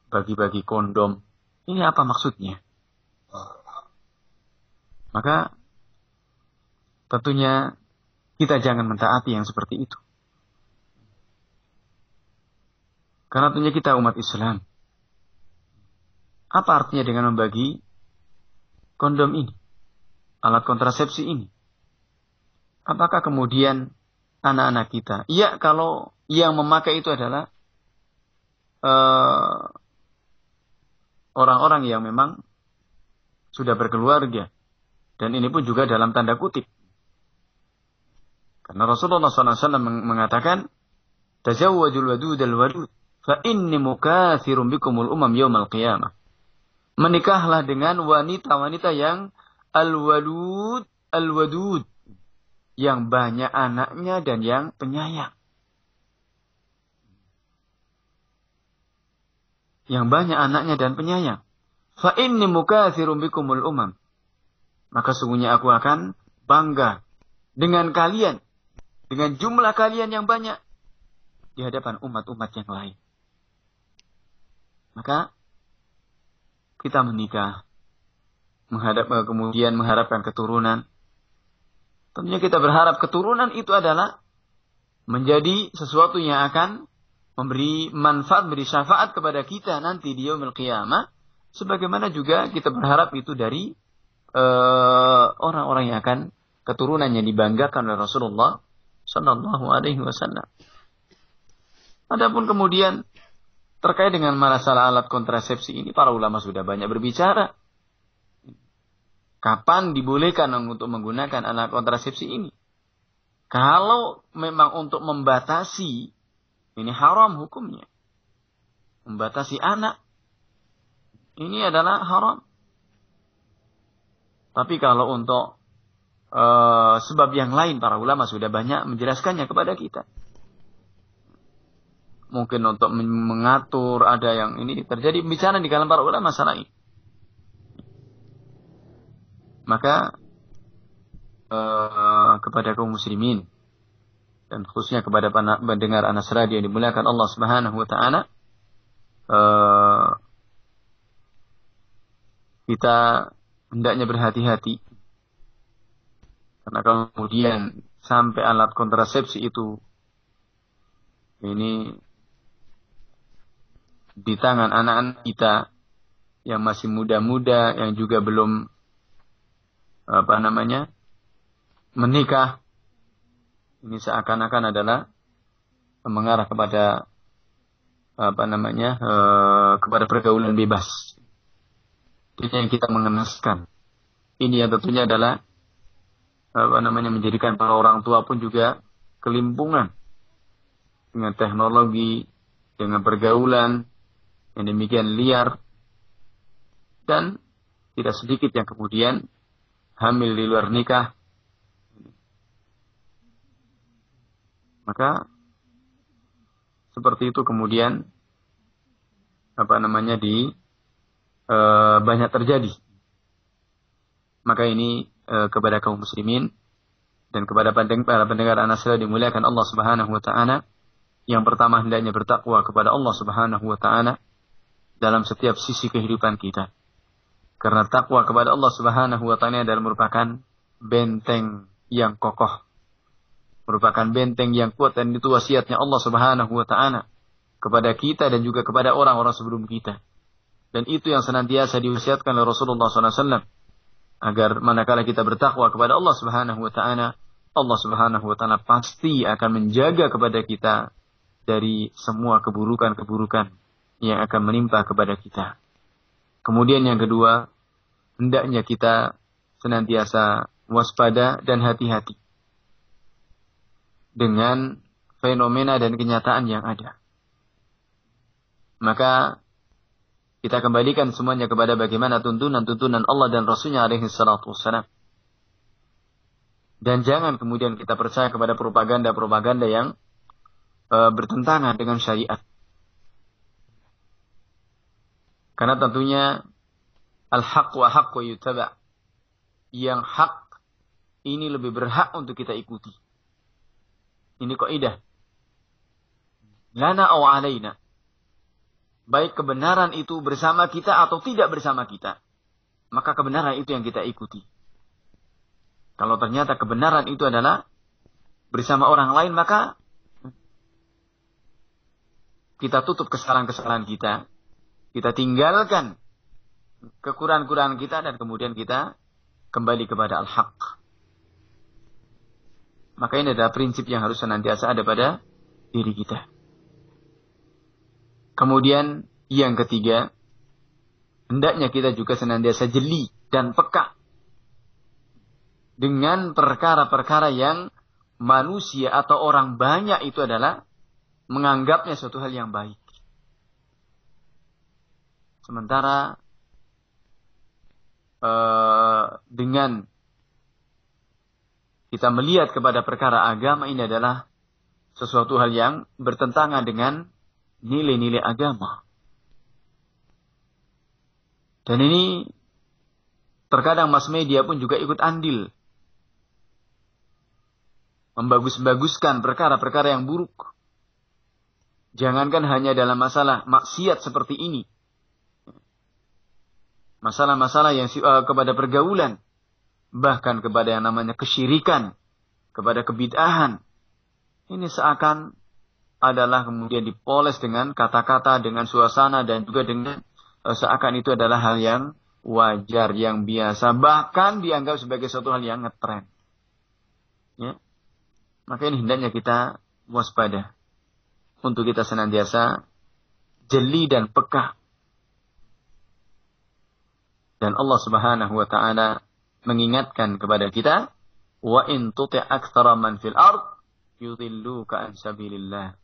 bagi-bagi kondom, ini apa maksudnya? Maka tentunya kita jangan mentaati yang seperti itu. Karena tentunya kita umat Islam. Apa artinya dengan membagi kondom ini? Alat kontrasepsi ini? Apakah kemudian anak-anak kita? Iya, kalau yang memakai itu adalah orang-orang yang memang sudah berkeluarga. Dan ini pun juga dalam tanda kutip. Karena Rasulullah SAW mengatakan, Tazawwajul wadud al-wadud, fa inni mukathirun bikumul umam yawmal qiyamah. Menikahlah dengan wanita-wanita yang al-wadud, al-wadud. Yang banyak anaknya dan yang penyayang. Yang banyak anaknya dan penyayang. Fa inni mukathirun bikumul umam. Maka sungguhnya aku akan bangga dengan kalian. Dengan jumlah kalian yang banyak. Di hadapan umat-umat yang lain. Maka kita menikah. Kemudian mengharapkan keturunan. Tentunya kita berharap keturunan itu adalah menjadi sesuatu yang akan memberi manfaat, memberi syafaat kepada kita nanti di yaumil qiyamah. Sebagaimana juga kita berharap itu dari orang-orang yang akan keturunannya dibanggakan oleh Rasulullah Sallallahu Alaihi Wasallam. Adapun kemudian terkait dengan masalah alat kontrasepsi ini, para ulama sudah banyak berbicara. Kapan dibolehkan untuk menggunakan alat kontrasepsi ini? Kalau memang untuk membatasi, ini haram hukumnya. Membatasi anak, ini adalah haram. Tapi kalau untuk sebab yang lain, para ulama sudah banyak menjelaskannya kepada kita. Mungkin untuk mengatur, ada yang ini terjadi bicara di kalangan para ulama masalah ini. Maka kepada kaum muslimin dan khususnya kepada pendengar Anas Radio yang dimuliakan Allah Subhanahu wa taala, kita hendaknya berhati-hati. Karena kalau kemudian sampai alat kontrasepsi itu ini di tangan anak-anak kita yang masih muda-muda, yang juga belum menikah, ini seakan-akan adalah mengarah kepada kepada pergaulan bebas. Ini yang kita mengenaskan. Ini yang tentunya adalah menjadikan para orang tua pun juga kelimpungan dengan teknologi, dengan pergaulan yang demikian liar, dan tidak sedikit yang kemudian hamil di luar nikah. Maka seperti itu kemudian banyak terjadi. Maka ini kepada kaum muslimin dan kepada para pendengar Anas Radio dimuliakan Allah Subhanahu wa taala, yang pertama hendaknya bertakwa kepada Allah Subhanahu wa taala dalam setiap sisi kehidupan kita. Karena takwa kepada Allah Subhanahu wa taala adalah merupakan benteng yang kokoh, merupakan benteng yang kuat, dan itu wasiatnya Allah Subhanahu wa taala kepada kita dan juga kepada orang-orang sebelum kita. Dan itu yang senantiasa diwasiatkan oleh Rasulullah SAW, agar manakala kita bertakwa kepada Allah Subhanahu wa taala, Allah Subhanahu wa taala pasti akan menjaga kepada kita dari semua keburukan-keburukan yang akan menimpa kepada kita. Kemudian yang kedua, hendaknya kita senantiasa waspada dan hati-hati dengan fenomena dan kenyataan yang ada. Maka kita kembalikan semuanya kepada bagaimana tuntunan-tuntunan Allah dan Rasulnya alaihi salatu wassalam. Dan jangan kemudian kita percaya kepada propaganda-propaganda yang bertentangan dengan syariat. Karena tentunya al-haq wa haqq wa yutaba. Yang hak ini lebih berhak untuk kita ikuti. Ini kaidah. Lana aw alaina. Baik kebenaran itu bersama kita atau tidak bersama kita. Maka kebenaran itu yang kita ikuti. Kalau ternyata kebenaran itu adalah bersama orang lain, maka kita tutup kesalahan-kesalahan kita. Kita tinggalkan kekurangan-kekurangan kita dan kemudian kita kembali kepada al-haq. Maka ini adalah prinsip yang harus senantiasa ada pada diri kita. Kemudian yang ketiga, hendaknya kita juga senantiasa jeli dan peka dengan perkara-perkara yang manusia atau orang banyak itu adalah menganggapnya suatu hal yang baik. Sementara dengan kita melihat kepada perkara agama ini adalah sesuatu hal yang bertentangan dengan nilai-nilai agama. Dan ini terkadang mass media pun juga ikut andil membagus-baguskan perkara-perkara yang buruk. Jangankan hanya dalam masalah maksiat seperti ini. Masalah-masalah yang kepada pergaulan. Bahkan kepada yang namanya kesyirikan. Kepada kebid'ahan. Ini seakan adalah kemudian dipoles dengan kata-kata, dengan suasana, dan juga dengan seakan itu adalah hal yang wajar, yang biasa. Bahkan dianggap sebagai suatu hal yang ngetren. Ya. Maka ini hendaknya kita waspada. Untuk kita senantiasa jeli dan peka. Dan Allah Subhanahu wa taala mengingatkan kepada kita, wa in tuti' aktsara man fil ard yudilluka an sabilillah.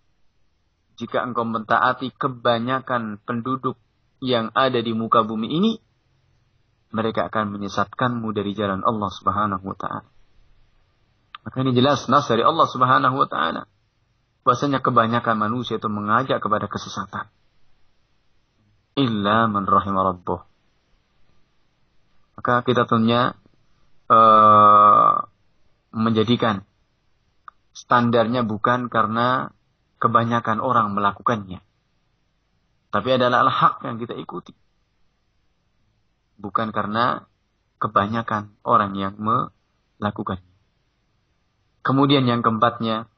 Jika engkau mentaati kebanyakan penduduk yang ada di muka bumi ini, mereka akan menyesatkanmu dari jalan Allah Subhanahu wa taala. Maka ini jelas nas dari Allah Subhanahu wa taala. Bahasanya kebanyakan manusia itu mengajak kepada kesesatan. Illa man rahimah rabbuh. Maka kita tentunya menjadikan standarnya bukan karena kebanyakan orang melakukannya. Tapi adalah al-haq yang kita ikuti. Bukan karena kebanyakan orang yang melakukannya. Kemudian yang keempatnya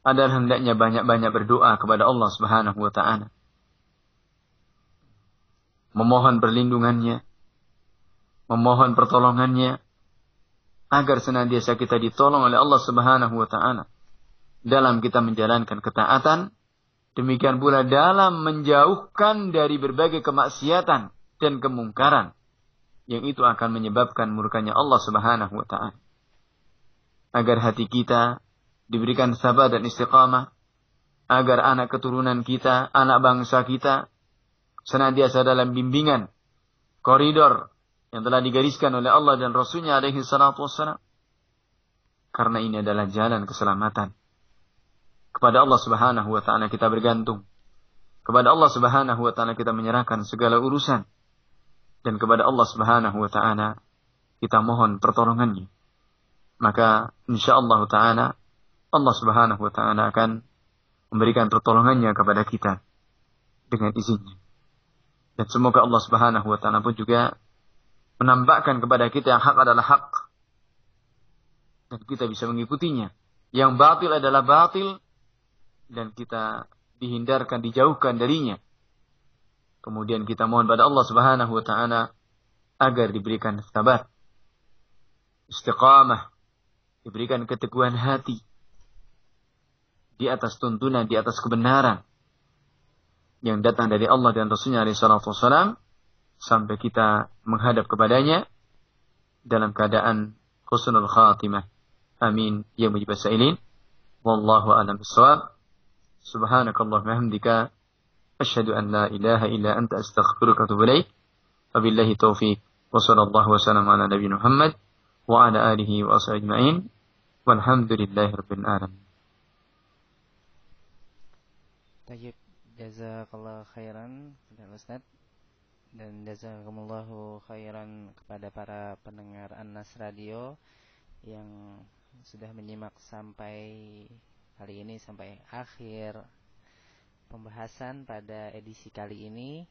adalah hendaknya banyak-banyak berdoa kepada Allah Subhanahu wa taala. Memohon perlindungannya, memohon pertolongannya agar senantiasa kita ditolong oleh Allah Subhanahu wa taala dalam kita menjalankan ketaatan, demikian pula dalam menjauhkan dari berbagai kemaksiatan dan kemungkaran yang itu akan menyebabkan murkanya Allah Subhanahu wa taala. Agar hati kita diberikan sabar dan istiqamah, agar anak keturunan kita, anak bangsa kita senantiasa dalam bimbingan koridor yang telah digariskan oleh Allah dan Rasulnya alaihi salatu wassalam. Karena ini adalah jalan keselamatan. Kepada Allah Subhanahu wa taala kita bergantung. Kepada Allah Subhanahu wa taala kita menyerahkan segala urusan. Dan kepada Allah Subhanahu wa taala kita mohon pertolongannya. Maka insyaallah taala Allah Subhanahu wa taala akan memberikan pertolongannya kepada kita dengan izinnya. Dan semoga Allah Subhanahu wa taala pun juga menampakkan kepada kita yang hak adalah hak dan kita bisa mengikutinya. Yang batil adalah batil dan kita dihindarkan, dijauhkan darinya. Kemudian kita mohon pada Allah Subhanahu wa taala agar diberikan sabar, istiqamah, diberikan keteguhan hati di atas tuntunan, di atas kebenaran yang datang dari Allah dan Rasulnya alaihi salatu wassalam sampai kita menghadap kepadanya dalam keadaan husnul khatimah. Amin ya mujibas sa'ilin. Wallahu a'lam bissawab. Subhanakallahumma hamdika asyhadu an la ilaha illa anta astaghfiruka wa atubu ilaik. Wabillahi taufiq. Wa sallallahu wasallam ala nabiyina Muhammad wa ala alihi wa ashabihi ajma'in. Walhamdulillahi rabbil alamin. Tayyib, jazakallah khairan, Ustaz. Dan jazakumullahu khairan kepada para pendengar Anas Radio yang sudah menyimak sampai kali ini, sampai akhir pembahasan pada edisi kali ini,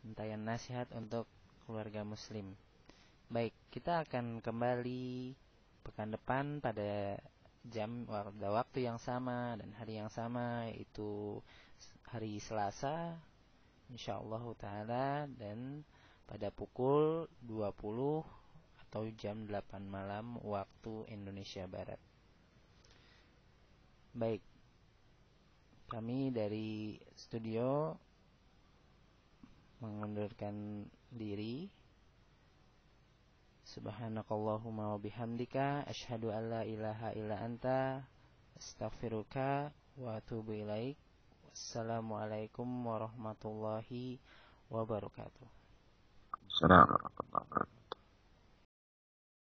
Entayan nasihat untuk keluarga muslim. Baik, kita akan kembali pekan depan pada waktu yang sama dan hari yang sama, yaitu hari Selasa insyaallah taala, dan pada pukul 20 atau jam 8 malam waktu Indonesia Barat. Baik, kami dari studio mengundurkan diri. Subhanakallahumma wa bihamdika asyhadu an la ilaha illa anta astaghfiruka wa atubu ilaik. Wassalamualaikum warahmatullahi wabarakatuh. Assalamualaikum.